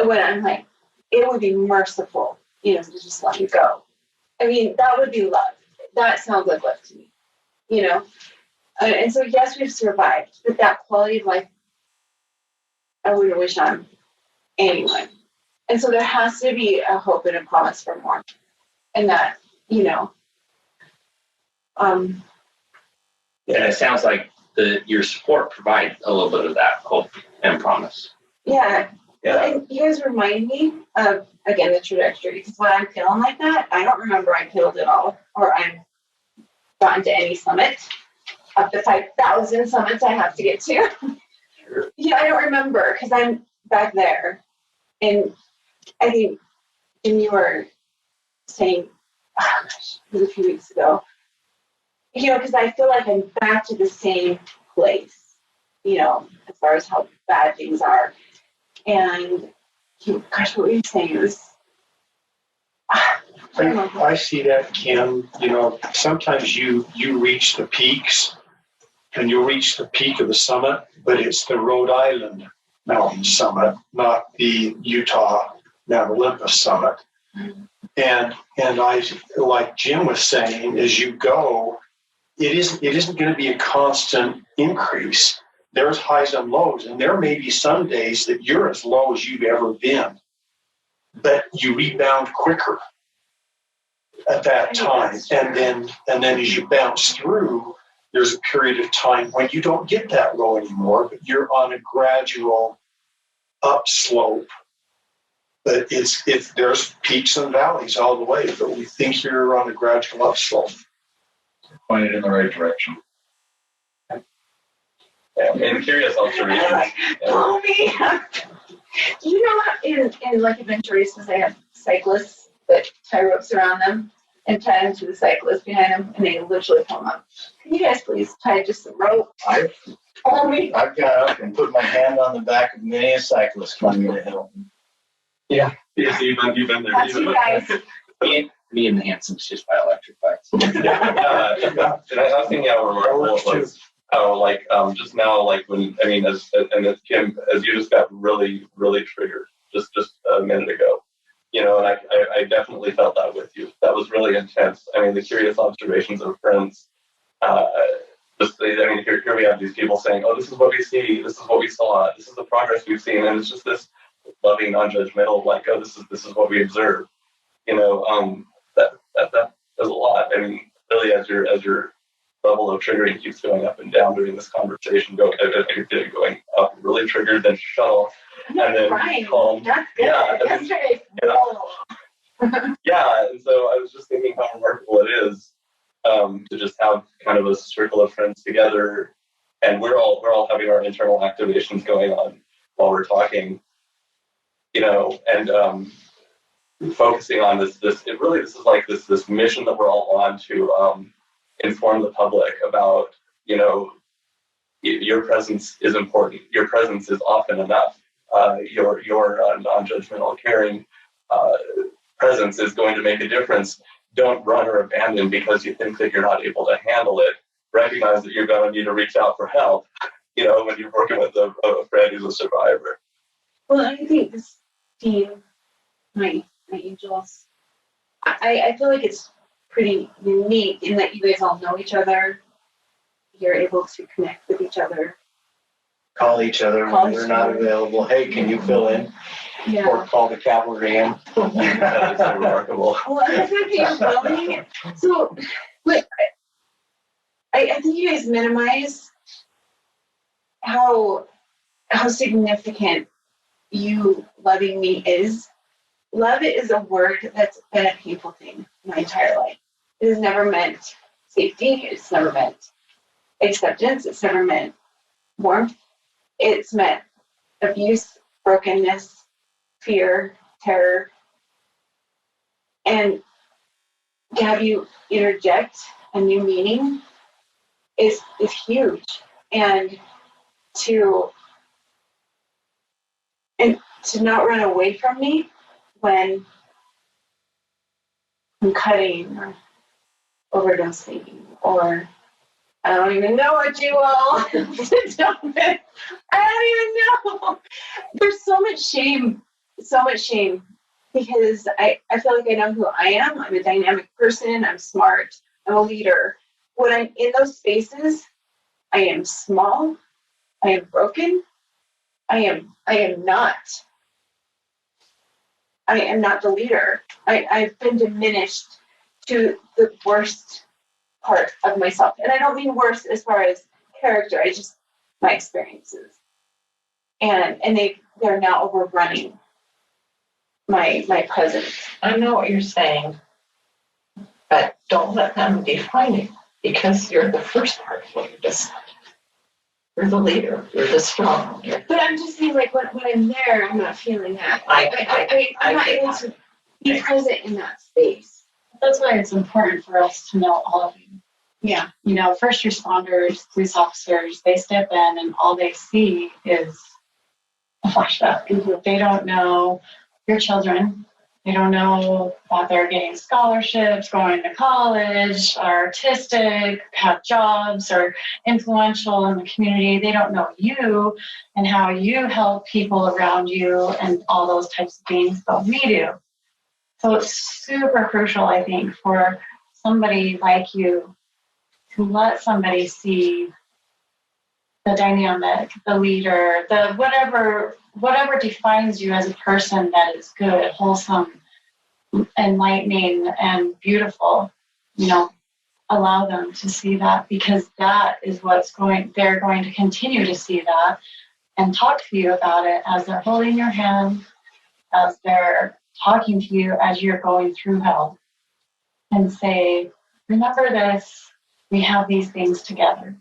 When I'm like, it would be merciful, you know, to just let you go. I mean, that would be love. That sounds like love to me, you know? And so, yes, we've survived, but that quality of life, I wouldn't wish on anyone. And so there has to be a hope and a promise for more. And that, you know, And it sounds like your support provides a little bit of that hope and promise. yeah. And you guys remind me of, again, the trajectory. Because when I'm feeling like that, I don't remember I killed it all or I've gotten to any summit. Up to 5,000 summits I have to get to. Yeah, I don't remember because I'm back there. And I think, and you were saying, oh gosh, it was a few weeks ago, you know, because I feel like I'm back to the same place, you know, as far as how bad things are. And gosh, what were you saying? It was, I see that, Kim. You know, sometimes you reach the peaks and you'll reach the peak of the summit, but it's the Rhode Island mountain summit, not the Utah Mount Olympus summit. And I, like Jim was saying, as you go, it isn't going to be a constant increase. There's highs and lows, and there may be some days that you're as low as you've ever been, but you rebound quicker at that time. And then as you bounce through, there's a period of time when you don't get that low anymore, but you're on a gradual upslope. But there's peaks and valleys all the way, but we think you're on a gradual upslope. Pointed in the right direction. Yeah, and curious observations. follow me. Do you know in like adventure races they have cyclists that tie ropes around them and tie them to the cyclist behind them, and they literally pull them up. Can you guys please tie just a rope? Follow me. I've got up and put my hand on the back of many a cyclist climbing the hill. Yeah, you've been there. That's you guys. Me and the Handsom's just by electric bikes. And I was thinking how remarkable it was. How like just now, like when I mean, as Kim, as you just got really, really triggered just a minute ago, you know, and I definitely felt that with you. That was really intense. I mean, the curious observations of friends. Here we have these people saying, "Oh, this is what we see. This is what we saw. This is the progress we've seen," and it's just this loving, non-judgmental, like, "Oh, this is what we observe." You know, that does a lot. I mean, really, as your level of triggering keeps going up and down during this conversation, going up really triggered, then shut off, and then calm. That's good. Yeah, Yesterday. Yeah, and so I was just thinking how remarkable it is to just have kind of a circle of friends together, and we're all having our internal activations going on while we're talking, you know, and focusing on this is like this mission that we're all on to inform the public about, you know, your presence is important. Your presence is often enough. Your non-judgmental, caring presence is going to make a difference. don't run or abandon because you think that you're not able to handle it. Recognize that you're going to need to reach out for help, when you're working with a friend who's a survivor. Well, I think this team, my angels, I feel like it's pretty unique in that you guys all know each other. You're able to connect with each other. Call each other when we're not available. Hey, can you fill in? Yeah. Or call the cavalry in. That is so remarkable. Well, the fact that you're willing. So, but I think you guys minimize how significant you loving me is. Love is a word that's been a painful thing my entire life. It has never meant safety. It's never meant acceptance. It's never meant warmth. It's meant abuse, brokenness, fear, terror. And to have you interject a new meaning is huge. And to not run away from me when I'm cutting or overdosing or I don't even know what you all I don't even know. There's so much shame because I feel like I know who I am. I'm a dynamic person. I'm smart. I'm a leader. When I'm in those spaces, I am small. I am broken. I am not the leader. I've been diminished to the worst part of myself. And I don't mean worse as far as character, I just my experiences. And they're now overrunning my presence. I know what you're saying, but don't let them define you because you're the first part of what you just said. You're the leader. You're the strong. But I'm just saying, like, when I'm there, I'm not feeling that. I'm not able to be present in that space. That's why it's important for us to know all of you. Yeah. First responders, police officers, they step in and all they see is a flashback. Mm-hmm. They don't know your children. They don't know that they're getting scholarships, going to college, are artistic, have jobs, or influential in the community. They don't know you and how you help people around you and all those types of things, but we do. So it's super crucial, I think, for somebody like you to let somebody see the dynamic, the leader, the whatever defines you as a person that is good, wholesome, enlightening, and beautiful. Allow them to see that because that is they're going to continue to see that and talk to you about it as they're holding your hand, as they're talking to you as you're going through hell and say, remember this, we have these things together.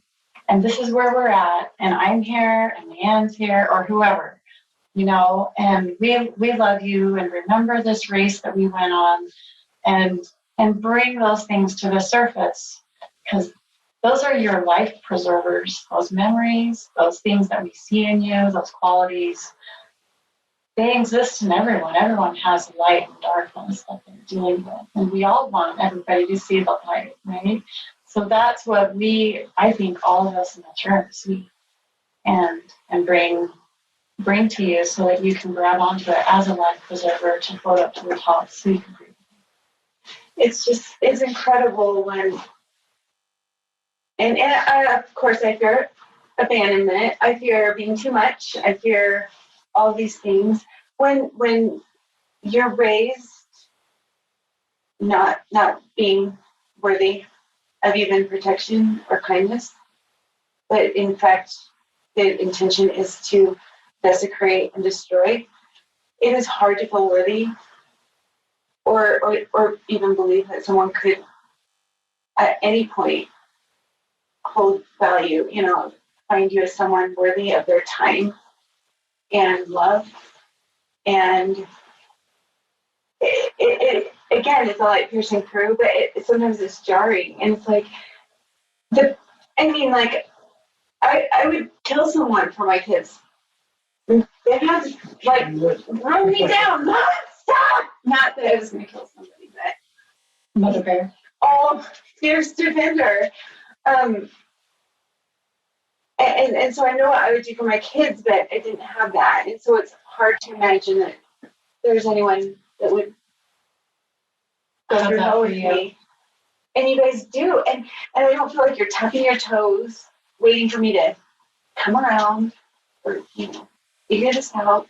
And this is where we're at, and I'm here, and Leanne's here, or whoever, and we love you, and remember this race that we went on, and bring those things to the surface, because those are your life preservers, those memories, those things that we see in you, those qualities. They exist in everyone. Everyone has light and darkness that they're dealing with, and we all want everybody to see the light, right? So that's what I think all of us in the room see and bring to you so that you can grab onto it as a life preserver to float up to the top so you can breathe. It's incredible when, and of course I fear abandonment. I fear being too much. I fear all these things. When you're raised not being worthy of even protection or kindness, but in fact, the intention is to desecrate and destroy. It is hard to feel worthy, or even believe that someone could, at any point, hold value. Find you as someone worthy of their time and love, and it again, it's a light piercing through, but sometimes it's jarring, and it's like I would kill someone for my kids. They have to run me down. Stop! Not that I was going to kill somebody, but Mother Bear. Oh, fierce defender. And so I know what I would do for my kids, but I didn't have that. And so it's hard to imagine that there's anyone that would go through hell with me. And you guys do. And I don't feel like you're tucking your toes, waiting for me to come around or, figure this out.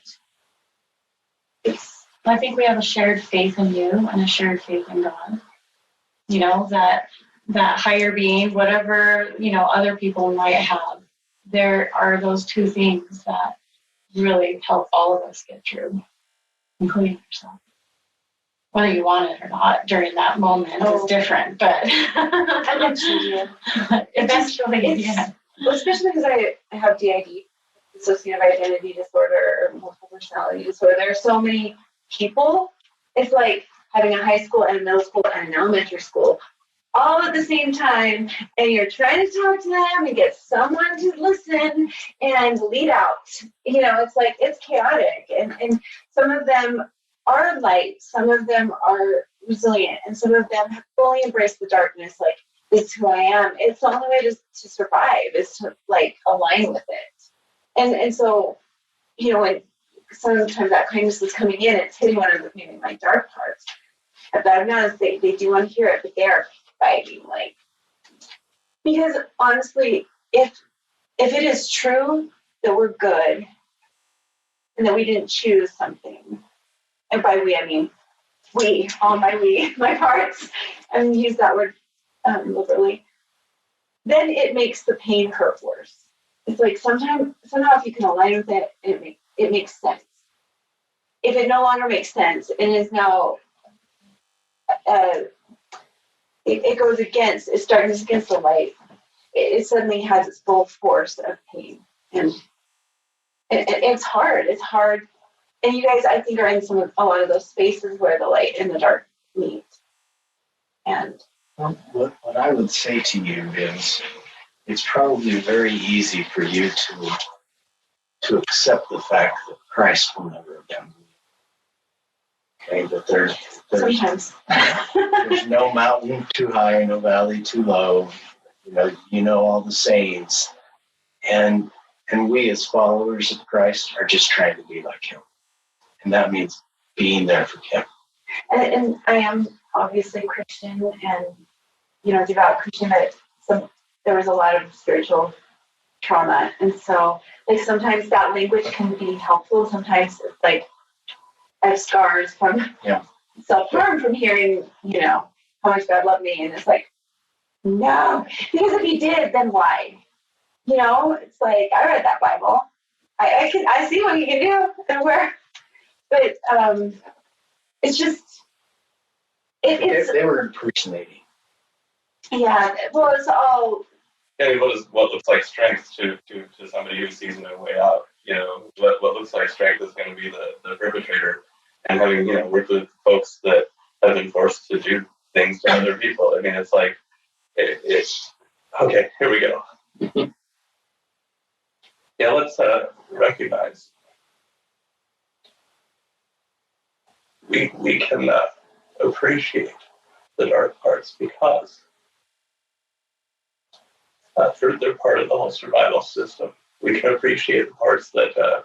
I think we have a shared faith in you and a shared faith in God. That higher being, whatever, other people might have, there are those two things that really help all of us get through, including yourself. Whether you want it or not during that moment is different, but Eventually, yeah. Especially because I have DID, dissociative identity disorder, or multiple personality disorder. There are so many people. It's like having a high school and a middle school and an elementary school all at the same time, and you're trying to talk to them and get someone to listen and lead out. It's like, it's chaotic, and some of them are light, some of them are resilient, and some of them have fully embraced the darkness, like, this is who I am. It's the only way to survive, is to, like, align with it. And so, when sometimes that kindness is coming in, it's hitting one of maybe my dark parts. But I've noticed they do want to hear it, but they are fighting, like, because honestly, if it is true that we're good and that we didn't choose something, and by we I mean we, all my parts, and use that word liberally, then it makes the pain hurt worse. It's like somehow if you can align with it, it makes sense. If it no longer makes sense and is now it goes against, it starts against the light, it suddenly has its full force of pain. And it's hard. It's hard. And you guys, I think, are in a lot of those spaces where the light and the dark meet. And what I would say to you is, it's probably very easy for you to accept the fact that Christ will never abandon you. Okay, that there's sometimes there's no mountain too high, no valley too low. You know all the sayings, and we as followers of Christ are just trying to be like Him, and that means being there for Him. And I am obviously Christian and devout Christian, but there was a lot of spiritual trauma, and so like sometimes that language can be helpful. Sometimes it's like I have scars from self-harm from hearing, how much God loved me, and it's like, no, because if He did, then why? It's like, I read that Bible. I see what He can do and where, but it's just They were impersonating. Yeah, well, it's all. Yeah, what looks like strength to somebody who sees no way out? What looks like strength is going to be the perpetrator, and having worked with folks that have been forced to do things to other people. I mean, it's like it's okay. Here we go. Yeah, let's recognize we can appreciate the dark parts because they're part of the whole survival system. We can appreciate the parts that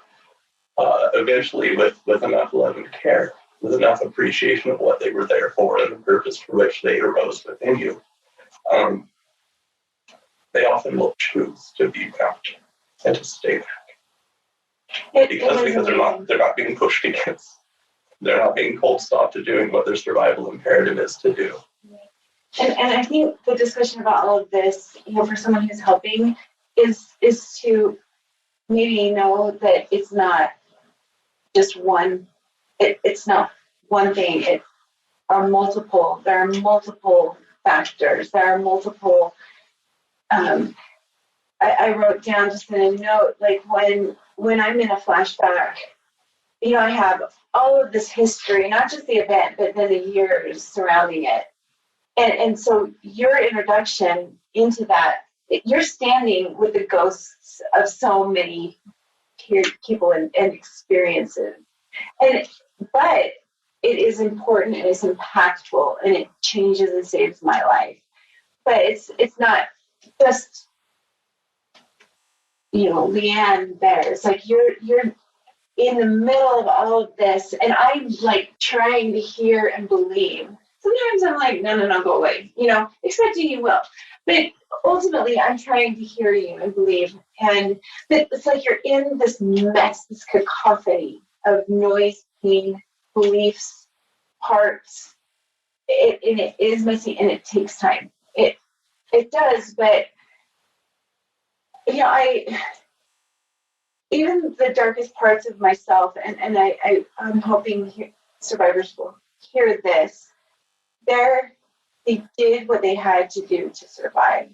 eventually, with enough love and care, with enough appreciation of what they were there for and the purpose for which they arose within you, they often will choose to be found and to stay back. Because they're not being pushed against. They're not being cold stopped to doing what their survival imperative is to do. And I think the discussion about all of this, for someone who's helping, is to maybe know that it's not just one. It's not one thing. There are multiple factors. There are multiple. I wrote down just in a note, like when I'm in a flashback, I have all of this history, not just the event, but then the years surrounding it. And so your introduction into that, you're standing with the ghosts of so many people and experiences. But it is important and it's impactful and it changes and saves my life. But it's not just, Leanne there. It's like you're in the middle of all of this, and I'm like trying to hear and believe. Sometimes I'm like, no, go away, expecting you will. But ultimately, I'm trying to hear you and believe. And it's like you're in this mess, this cacophony of noise, pain, beliefs, parts. And it is messy and it takes time. It does, but even the darkest parts of myself, and I'm hoping survivors will hear this. They did what they had to do to survive.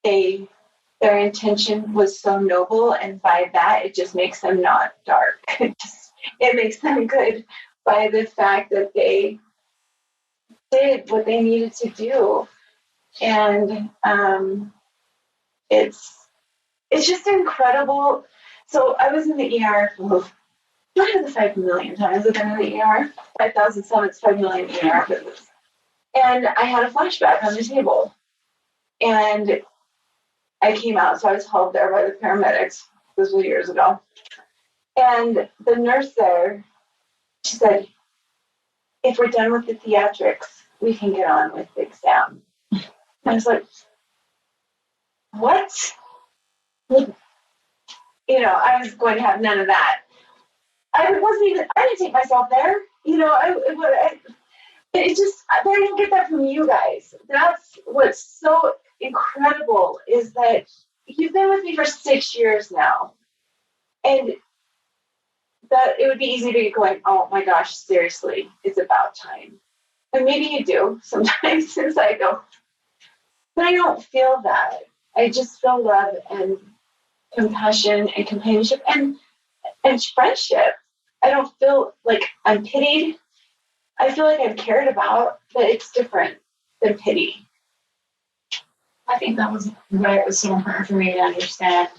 Their intention was so noble, and by that, it just makes them not dark. It makes them good by the fact that they did what they needed to do, and it's just incredible. So I was in the ER for not the 5 million times I've been in the ER, 5,000 summits, 5 million ER visits. And I had a flashback on the table. And I came out, so I was held there by the paramedics. This was years ago. And the nurse there, she said, if we're done with the theatrics, we can get on with the exam. And I was like, what? I was going to have none of that. I didn't take myself there. But I didn't get that from you guys. That's what's so incredible is that you've been with me for 6 years now. And that it would be easy to get going, oh my gosh, seriously, it's about time. And maybe you do sometimes since I go, but I don't feel that. I just feel love and compassion and companionship and friendship. I don't feel like I'm pitied. I feel like I'm cared about, but it's different than pity. I think that was why it was so important for me to understand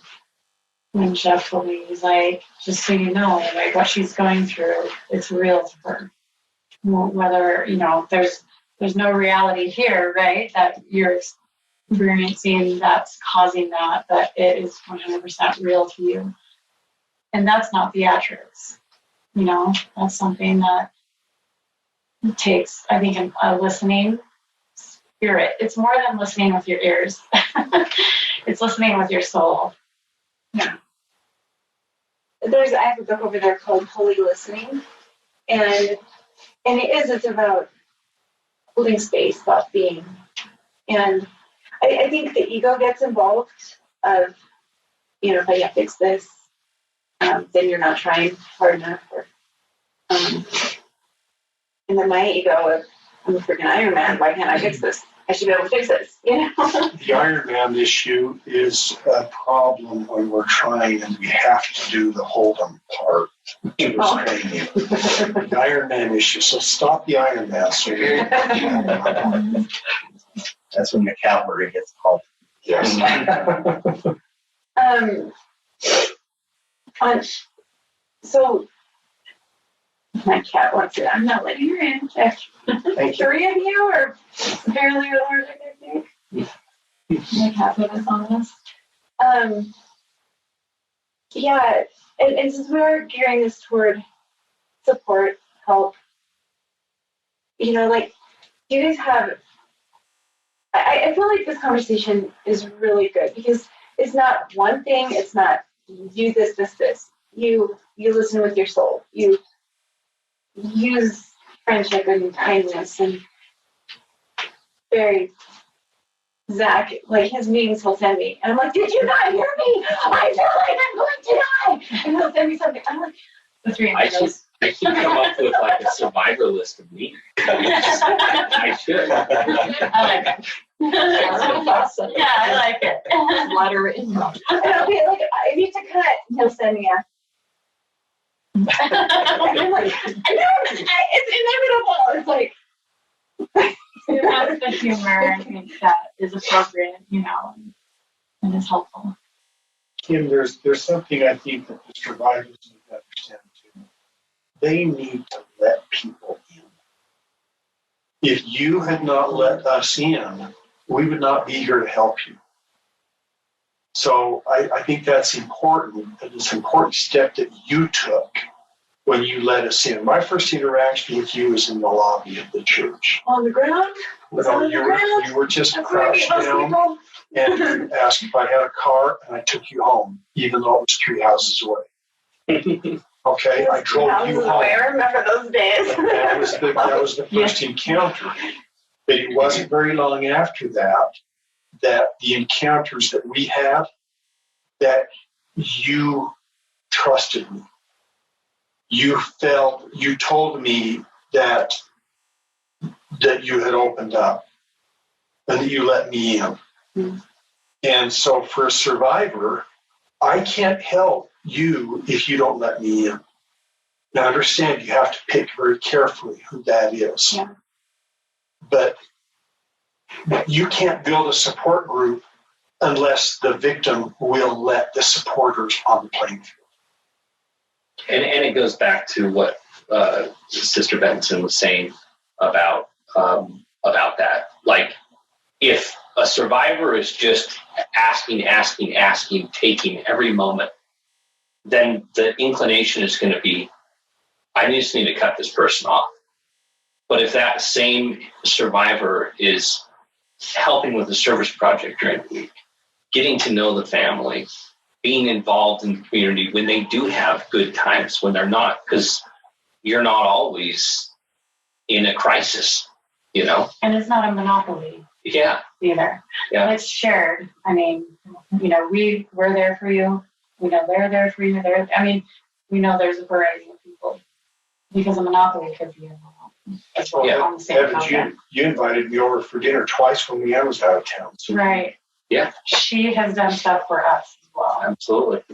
when Jeff told me, he's like, just so you know, like what she's going through, it's real to her. Whether, there's no reality here, right, that you're experiencing that's causing that, but it is 100% real to you. And that's not theatrics. That's something that takes, I think, a listening spirit. It's more than listening with your ears. It's listening with your soul. Yeah. I have a book over there called Holy Listening. And it's about holding space, about being. And I think the ego gets involved of, if I can't fix this, then you're not trying hard enough. And then my ego of, I'm a freaking Iron Man, why can't I fix this? I should be able to fix this, The Iron Man issue is a problem when we're trying and we have to do the hold 'em part to restrain you. The Iron Man issue. So stop the Iron Man. So That's when the cavalry gets called. yes. So my cat wants it. I'm not letting her in. Thank you. 3 of you are fairly allergic, I think. My cat put us on this. Yeah, and since we're gearing this toward support, help, you guys have, I feel like this conversation is really good because it's not one thing, it's not you this. You listen with your soul. You use friendship and kindness and very Zach, like his meetings he'll send me. And I'm like, did you not hear me? I feel like I'm going to die. And he'll send me something. I'm like, the 3 I should come up with like a survivor list of me. I should. I like it. Awesome. Yeah, I like it. Letter in. and I'll be like, I need to cut. And he'll send me a. And I'm like, no, it's inevitable. It's like. That's the humor, I think, that is appropriate, and is helpful. Kim, there's something I think that the survivors need to understand too. They need to let people in. If you had not let us in, we would not be here to help you. So I think that's important. It's an important step that you took when you let us in. My first interaction with you was in the lobby of the church. On the ground? You were just crouched down and you asked if I had a car, and I took you home, even though it was 3 houses away. Okay, I drove you home. I remember those days. That was the first encounter. But it wasn't very long after that the encounters that we had, that you trusted me. You told me that you had opened up and that you let me in. Mm-hmm. And so for a survivor, I can't help you if you don't let me in. Now understand, you have to pick very carefully who that is. Yeah. But you can't build a support group unless the victim will let the supporters on the playing field. And it goes back to what Sister Benson was saying about that. Like, if a survivor is just asking, taking every moment, then the inclination is going to be, I just need to cut this person off. But if that same survivor is helping with the service project during the week, getting to know the family, being involved in the community when they do have good times, when they're not, because you're not always in a crisis, you know? And it's not a monopoly. Yeah. Either. Yeah. It's shared. I mean, you know, we're there for you. We know they're there for you. We know there's a variety of people, because a monopoly could be a that's why on the same you invited me over for dinner twice when Leanne was out of town. So. Right. Yeah. She has done stuff for us as well. Absolutely.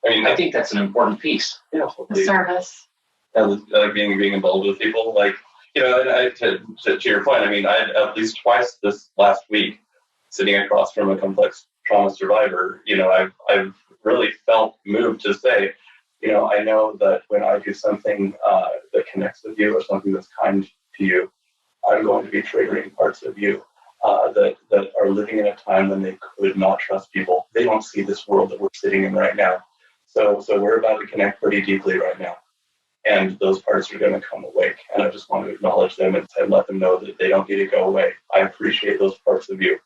I mean, I think that's an important piece. Yeah. The service. Being involved with people, like, you know, and to your point, I mean, I had at least twice this last week sitting across from a complex trauma survivor. You know, I've really felt moved to say, you know, I know that when I do something that connects with you or something that's kind to you, I'm going to be triggering parts of you that are living in a time when they could not trust people. They don't see this world that we're sitting in right now. So we're about to connect pretty deeply right now. And those parts are going to come awake. And I just want to acknowledge them and let them know that they don't need to go away. I appreciate those parts of you.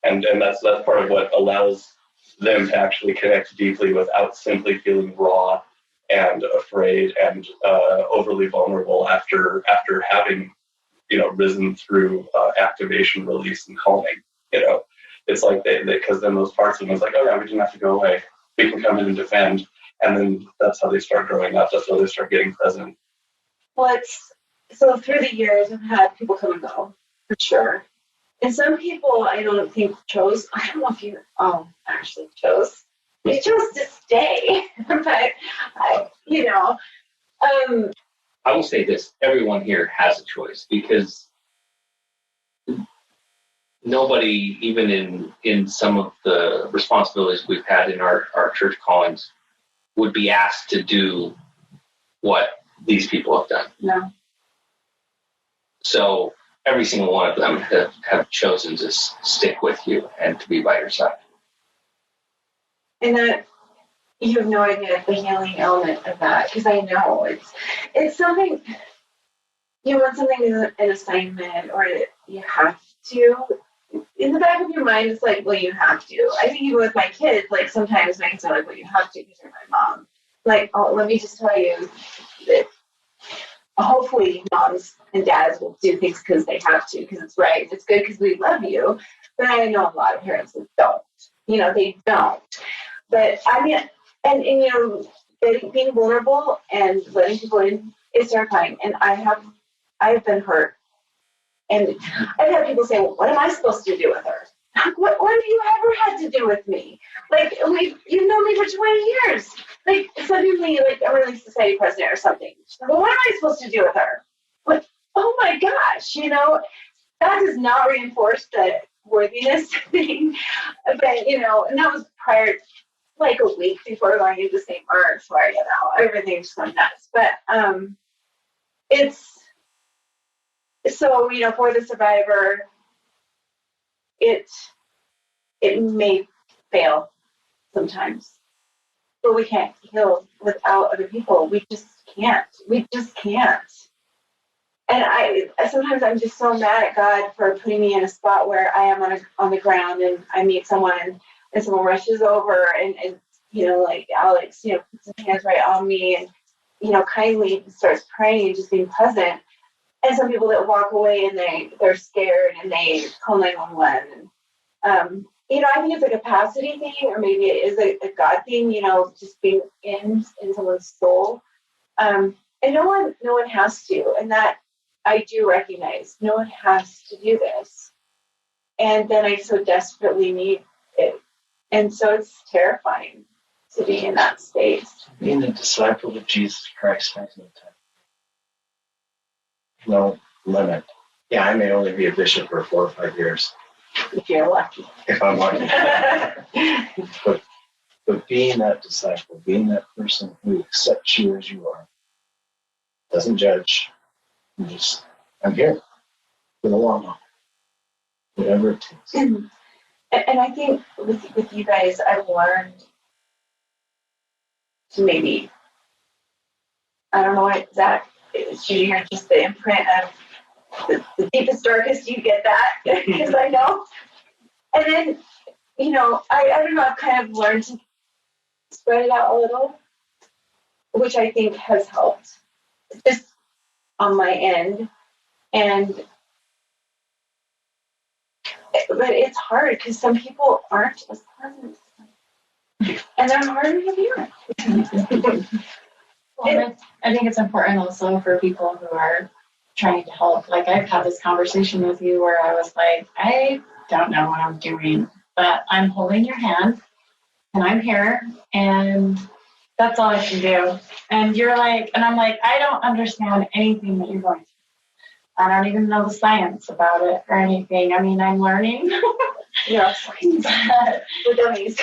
And that's part of what allows them to actually connect deeply without simply feeling raw and afraid and overly vulnerable after having, you know, risen through activation, release, and calming. You know, it's like they because then those parts of them is like, oh yeah, we didn't have to go away. We can come in and defend. And then that's how they start growing up. That's how they start getting present. Well, so through the years, I've had people come and go, for sure. And some people I don't think chose, I don't know if you actually chose. They chose to stay. But, I will say this, everyone here has a choice, because nobody, even in some of the responsibilities we've had in our church callings, would be asked to do what these people have done. No. So every single one of them have chosen to stick with you and to be by your side. And that, you have no idea the healing element of that, because I know it's something, you want something an assignment, or you have to. In the back of your mind, it's like, well, you have to. I think even with my kids, like sometimes my kids are like, well, you have to because you're my mom. Like, oh, let me just tell you that hopefully moms and dads will do things because they have to, because it's right. It's good because we love you. But I know a lot of parents that don't. You know, they don't. But I mean, and you know, being vulnerable and letting people in is terrifying. And I've been hurt. And I've had people say, well, what am I supposed to do with her? What have you ever had to do with me? Like, you've known me for 20 years. Like, suddenly, like, I'm a Relief Society president or something. Well, what am I supposed to do with her? Like, oh my gosh, you know, that does not reinforce the worthiness thing. But, you know, and that was prior, like a week before going into St. Mark's, where, you know, everything's so nuts. But it's so, for the survivor, it may fail sometimes, but we can't heal without other people. We just can't. And sometimes I'm just so mad at God for putting me in a spot where I am on the ground and I meet someone and someone rushes over and like Alex, puts his hands right on me and, kindly starts praying and just being present. And some people that walk away and they're scared and they call 911. And, I think it's a capacity thing, or maybe it is a God thing, just being in someone's soul. And no one has to, and that I do recognize. No one has to do this. And then I so desperately need it. And so it's terrifying to be in that space. Being a disciple of Jesus Christ has no time. No limit. Yeah, I may only be a bishop for 4 or 5 years. If you're lucky. If I'm lucky. but being that disciple, being that person who accepts you as you are, doesn't judge, I'm here for the long haul. Whatever it takes. And I think with you guys, I've learned to maybe, I don't know what Zach is shooting here, just the imprint of the deepest, darkest, you get that, because I know. And then, I don't know, I've kind of learned to spread it out a little, which I think has helped, just on my end. But it's hard because some people aren't as pleasant. And they're harder to be around. Well, I think it's important also for people who are trying to help. Like, I've had this conversation with you where I was like, I don't know what I'm doing, but I'm holding your hand and I'm here and that's all I can do. And you're like, and I'm like, I don't understand anything that you're going through. I don't even know the science about it or anything. I mean, I'm learning. Yeah, we're dummies.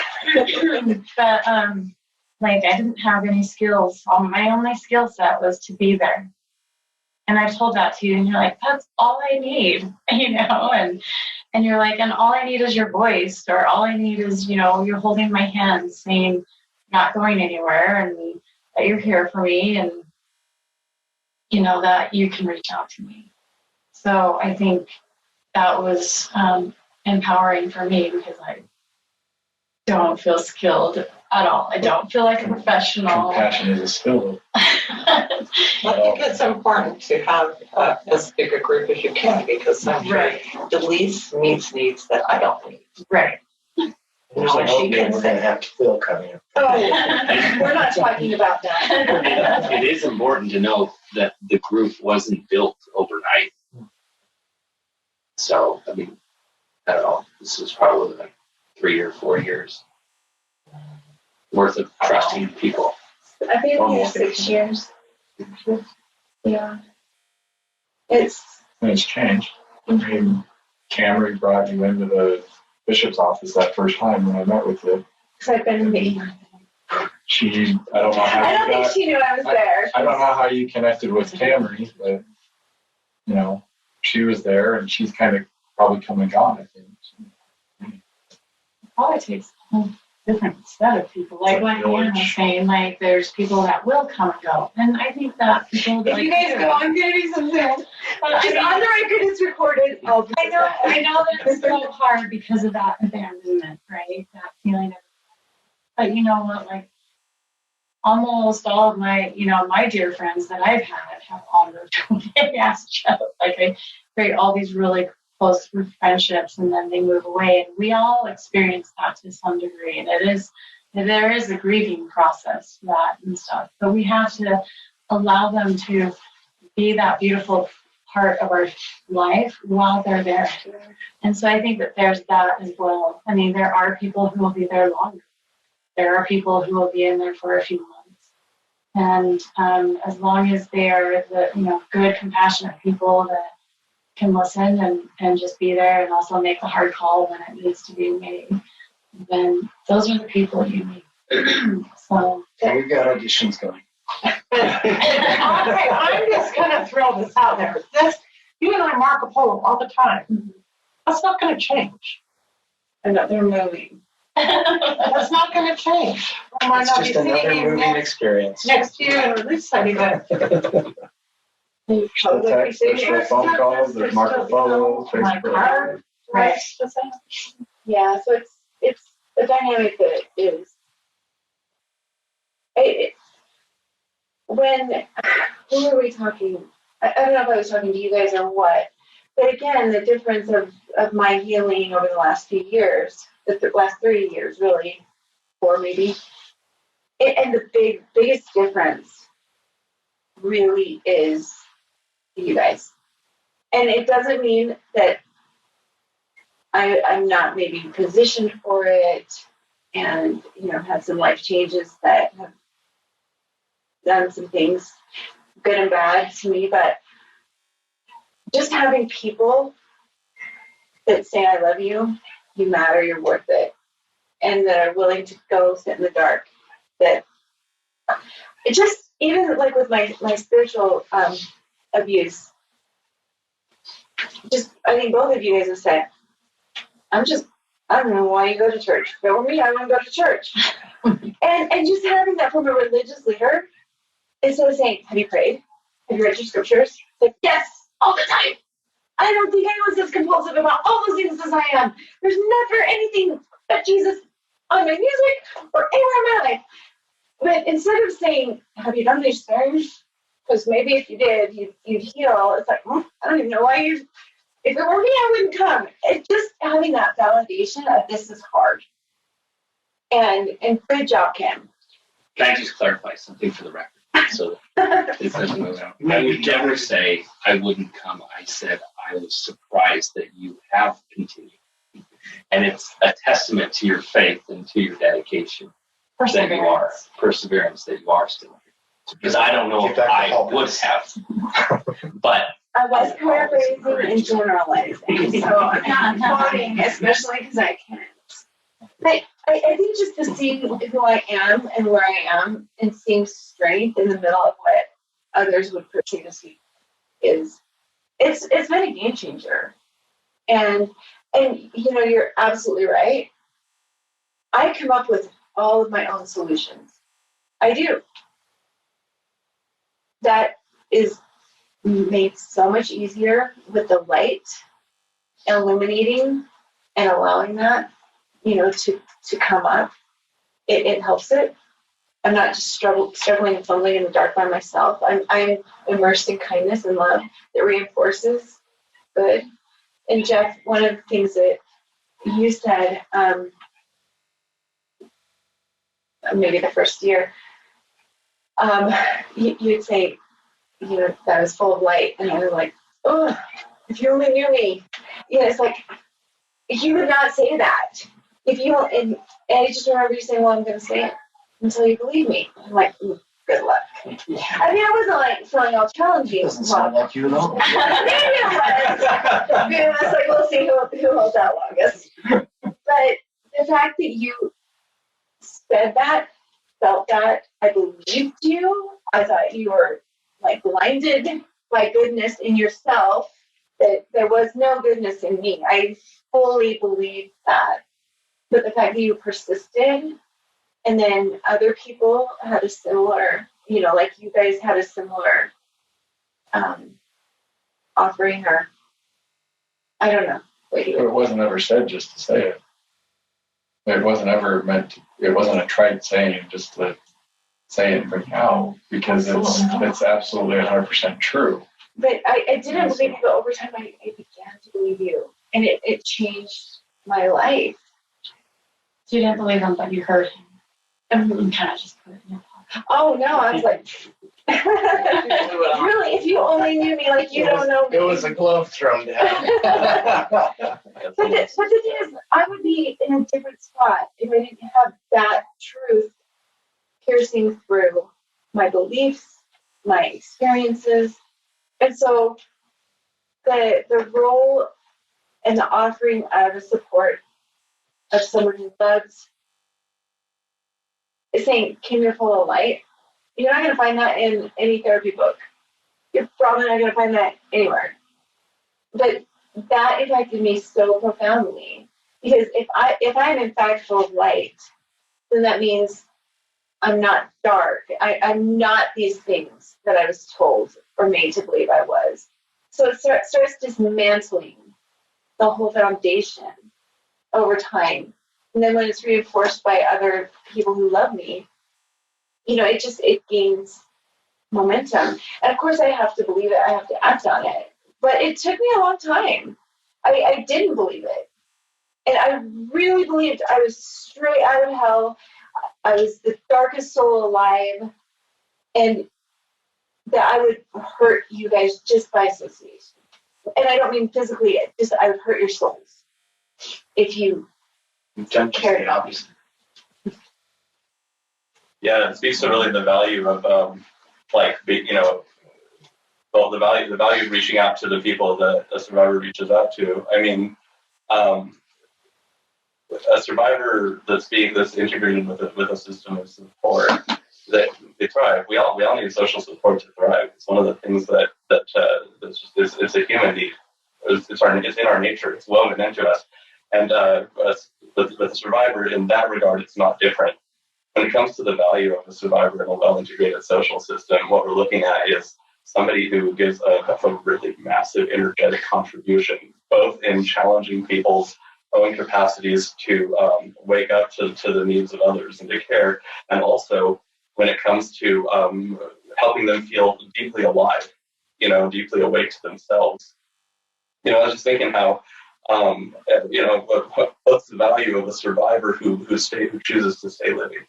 But like, I didn't have any skills. My only skill set was to be there. And I told that to you, and you're like, that's all I need, and you're like, and all I need is your voice, or all I need is, you're holding my hand saying, not going anywhere, and that you're here for me, and, that you can reach out to me. So I think that was empowering for me, because I don't feel skilled at all. I don't feel like a professional. Compassion is a skill. I think it's important to have as big a group as you can, because sometimes Delise meets needs that I don't need. Right. There's an opening we're going to have to fill coming up. Oh, we're not talking about that. It is important to know that the group wasn't built overnight. So, I mean, I don't know, this is probably like 3 or 4 years worth of trusting people. I've been here 6 years. Yeah. It's changed. I mean, Camry brought you into the bishop's office that first time when I met with you. because I've been meeting. I don't know how I don't think she knew I was there. I don't know how you connected with Camry, but she was there and she's kind of probably come and gone, I think. Probably takes a whole different set of people. Like what Ian was saying, like there's people that will come and go. And I think that people If you guys go, I'm gonna do something. Just on the record, it's recorded. I know that it's so hard because of that abandonment, right? That feeling of, but you know what, like almost all of my, my dear friends that I've had have all moved away as Joe. Like I create all these really close friendships and then they move away, and we all experience that to some degree, and there is a grieving process for that and stuff, but we have to allow them to be that beautiful part of our life while they're there. And so I think that there's that as well. I mean, there are people who will be there longer. There are people who will be in there for a few months, and as long as they are the good, compassionate people that can listen and just be there and also make the hard call when it needs to be made, then those are the people you need. So And we've got auditions going. Okay, I'm just gonna throw this out there. You and I Marco Polo all the time. That's not gonna change. And that they're moving. That's not gonna change. I might It's not just be another seeing you moving experience. next year and this time, but Still text, there's still phone calls, there's Marco Polo, my Facebook. car. Right. Yeah, so it's a dynamic that is. When who are we talking? I don't know if I was talking to you guys or what, but again, the difference of my healing over the last few years, the last 30 years, really, or maybe, and the biggest difference really is you guys. And it doesn't mean that I'm not maybe positioned for it and, had some life changes that have done some things good and bad to me, but just having people that say, I love you, you matter, you're worth it, and that are willing to go sit in the dark, that it just, even like with my spiritual abuse, just, I think both of you guys have said, I don't know why you go to church. If it were me, I wouldn't go to church. and just having that from a religious leader, instead of saying, have you prayed? Have you read your scriptures? It's like, yes, all the time. I don't think anyone's as compulsive about all those things as I am. There's never anything but Jesus on my music or anywhere in my life. But instead of saying, have you done these things? Because maybe if you did, you'd heal. It's like, I don't even know why you. If it were me, I wouldn't come. It's just having that validation of this is hard. And good job, Kim. Can I just clarify something for the record? So it doesn't go down. I would never say I wouldn't come. I said I was surprised that you have continued. And it's a testament to your faith and to your dedication that you are, perseverance that you are still here. Because I don't know if I would have. But I was paraphrasing and generalizing, so I'm not quoting, especially because I can't. But I think just to see who I am and where I am and seeing strength in the middle of what others would perceive as weak is it's been a game changer. And you're absolutely right. I come up with all of my own solutions. I do. That is made so much easier with the light illuminating and allowing that, to come up. It helps it. I'm not just struggling and fumbling in the dark by myself. I'm immersed in kindness and love that reinforces good. And Jeff, one of the things that you said, maybe the first year, you'd say, that I was full of light, and I was like, oh, if you only knew me. It's like, you would not say that. And I just remember you saying, well, I'm going to say it until you believe me. I'm like, good luck. I mean, I wasn't like feeling all challenging. Doesn't sound like you at all. Maybe it was like, we'll see who holds out longest. But the fact that you said that, felt that, I believed you. I thought you were like blinded by goodness in yourself, that there was no goodness in me. I fully believed that. But the fact that you persisted, and then other people had a similar, like you guys had a similar offering, or I don't know. It wasn't ever said just to say it. It wasn't ever meant to, it wasn't a trite saying just to say it and bring it out, because it's absolutely 100% true. But I didn't believe you, but over time I began to believe you. And it changed my life. So you didn't believe him, but you heard him. And you kind of just put it in your pocket. Oh, no, I was like, really, if you only knew me like you don't know me. It was a glove thrown down. But the thing is, I would be in a different spot if I didn't have that truth piercing through my beliefs, my experiences. And so the role and the offering of the support of someone who loves is saying, Kim, you're full of light. You're not going to find that in any therapy book. You're probably not going to find that anywhere. But that impacted me so profoundly, because if I'm in fact full of light, then that means I'm not dark. I'm not these things that I was told or made to believe I was. So it starts dismantling the whole foundation over time. And then when it's reinforced by other people who love me, it gains momentum. And of course I have to believe it. I have to act on it. But it took me a long time. I didn't believe it. And I really believed I was straight out of hell. I was the darkest soul alive. And that I would hurt you guys just by association. And I don't mean physically, just I would hurt your souls if you carried on. Obviously. Yeah, it speaks to really the value of the value of reaching out to the people that a survivor reaches out to. I mean, a survivor that's integrated with a system of support, that they thrive. We all need social support to thrive. It's one of the things it's a human need. It's in our nature. It's woven into us. And with a survivor, in that regard, it's not different. When it comes to the value of a survivor in a well-integrated social system, what we're looking at is somebody who gives a really massive energetic contribution, both in challenging people's own capacities to wake up to the needs of others and to care, and also when it comes to helping them feel deeply alive, deeply awake to themselves. I was just thinking how, what's the value of a survivor who chooses to stay living?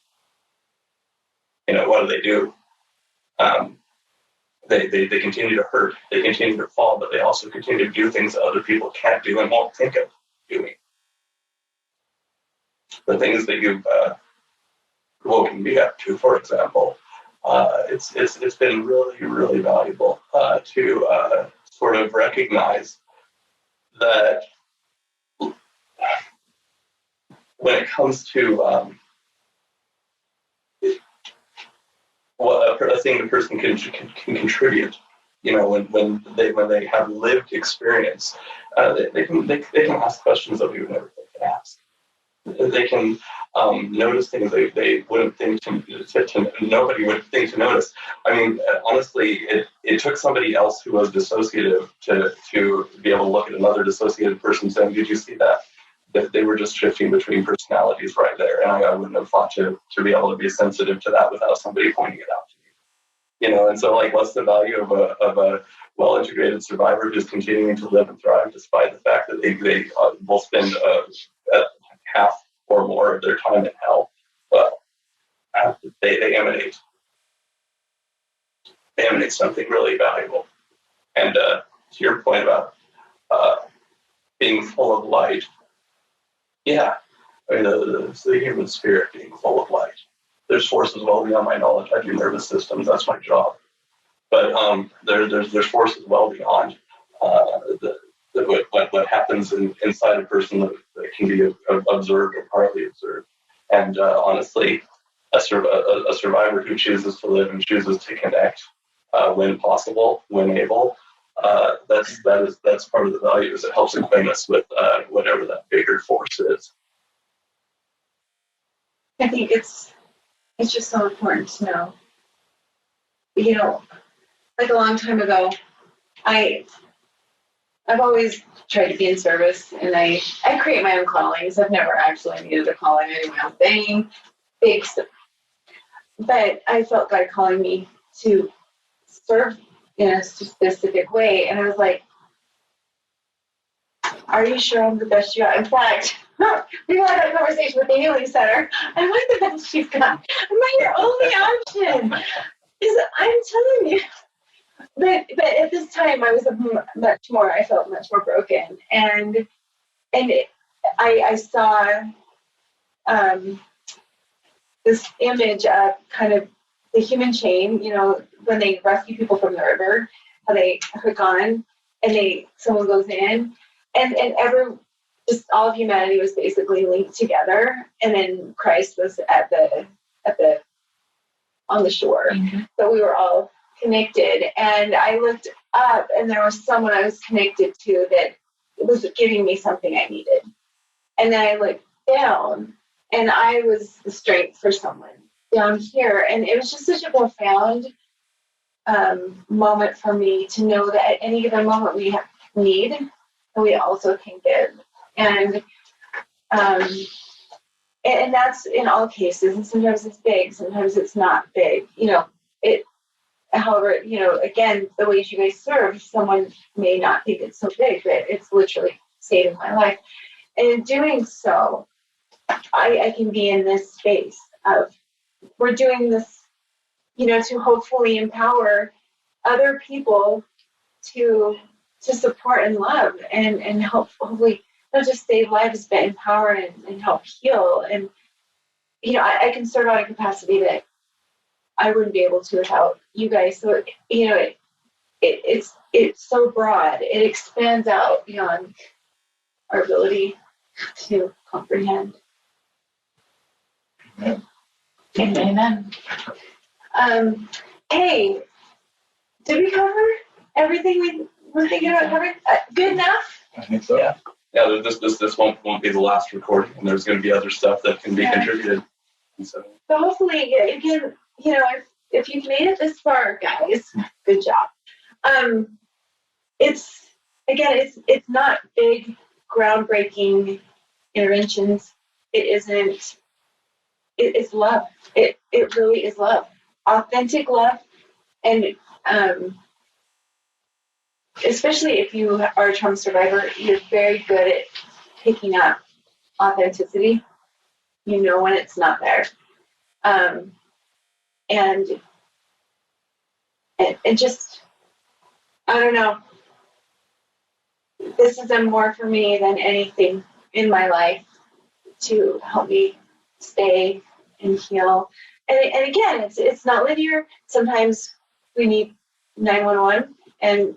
What do? They continue to hurt, they continue to fall, but they also continue to do things that other people can't do and won't think of doing. The things that you've woken me up to, for example, it's been really, really valuable to sort of recognize that when it comes to what a thing a person can contribute, when they have lived experience, they can ask questions that we would never think to ask. They can notice things they wouldn't think to nobody would think to notice. I mean, honestly, it took somebody else who was dissociative to be able to look at another dissociated person saying, "Did you see that?" That they were just shifting between personalities right there, and I wouldn't have thought to be able to be sensitive to that without somebody pointing it out to me. And so what's the value of a well-integrated survivor who's continuing to live and thrive despite the fact that they will spend half or more of their time in hell? Well, they emanate something really valuable. And to your point about being full of light, yeah, I mean, it's the human spirit being full of light. There's forces well beyond my knowledge. I do nervous systems, that's my job. But there's forces well beyond what happens inside a person that can be observed or partly observed. And honestly, a survivor who chooses to live and chooses to connect when possible, when able, that's part of the value, is it helps acquaint us with whatever that bigger force is. I think it's just so important to know. Like a long time ago, I've always tried to be in service, and I create my own callings. I've never actually needed a calling. I do my own thing, big stuff. But I felt God calling me to serve in a specific way, and I was like, "Are you sure I'm the best you got?" In fact, we had that conversation with the healing center. I'm like, the best you've got. I'm like, your only option. I'm telling you. But at this time, I was I felt much more broken. And I saw this image of kind of the human chain, when they rescue people from the river, how they hook on and someone goes in, and just all of humanity was basically linked together, and then Christ was at the on the shore. So we were all connected, and I looked up, and there was someone I was connected to that was giving me something I needed. And then I looked down, and I was the strength for someone down here. And it was just such a profound moment for me to know that at any given moment we have need, and we also can give. And that's in all cases. And sometimes it's big, sometimes it's not big. However, again, the ways you guys serve, someone may not think it's so big, but it's literally saving my life. And in doing so, I can be in this space of, we're doing this, to hopefully empower other people to support and love and help, hopefully not just save lives, but empower and help heal. And, I can serve out a capacity that I wouldn't be able to without you guys. So, it's so broad. It expands out beyond our ability to comprehend. Amen. Hey, did we cover everything we were thinking about covering? Good enough? I think so. Yeah, this won't be the last recording, and there's going to be other stuff that can be contributed. And so hopefully, again, if you've made it this far, guys, good job. It's not big, groundbreaking interventions. It isn't. It's love. It really is love, authentic love, and especially if you are a trauma survivor, you're very good at picking up authenticity. You know when it's not there, and just, I don't know. This has done more for me than anything in my life to help me stay and heal. And again, it's not linear. Sometimes we need 911 and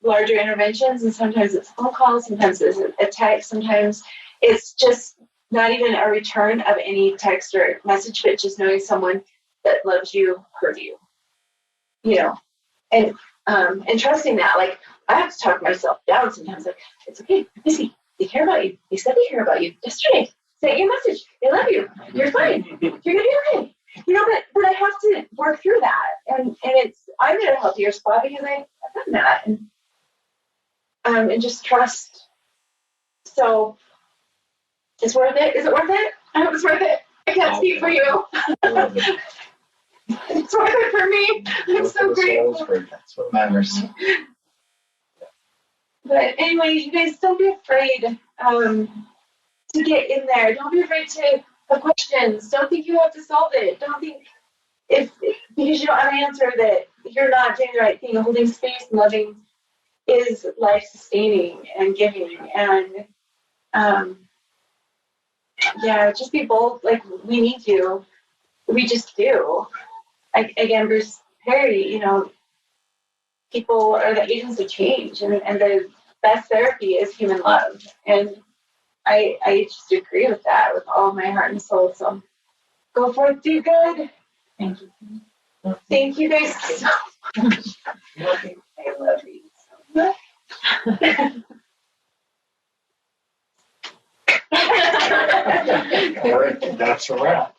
larger interventions, and sometimes it's phone calls, sometimes it's a text, sometimes it's just not even a return of any text or message, but just knowing someone that loves you, heard you, and trusting that. Like, I have to talk myself down sometimes. Like, it's okay, I'm busy. They care about you. They said they care about you yesterday. Sent you a message. They love you. You're fine. You're gonna be okay. But I have to work through that, and I'm in a healthier spot because I've done that, and just trust. So it's worth it. Is it worth it? I hope it's worth it. I can't speak for you. It's worth it for me. I'm so grateful. That's what matters. But anyway, you guys, don't be afraid to get in there. Don't be afraid to have questions. Don't think you have to solve it. Don't think because you don't have an answer that you're not doing the right thing. Holding space and loving is life-sustaining and giving. And just be bold. Like, we need you. We just do. Again, Bruce Perry, people are the agents of change, and the best therapy is human love. And I just agree with that with all my heart and soul. So go forth, do good. Thank you. Thank you guys so much. I love you so much. All right, that's a wrap.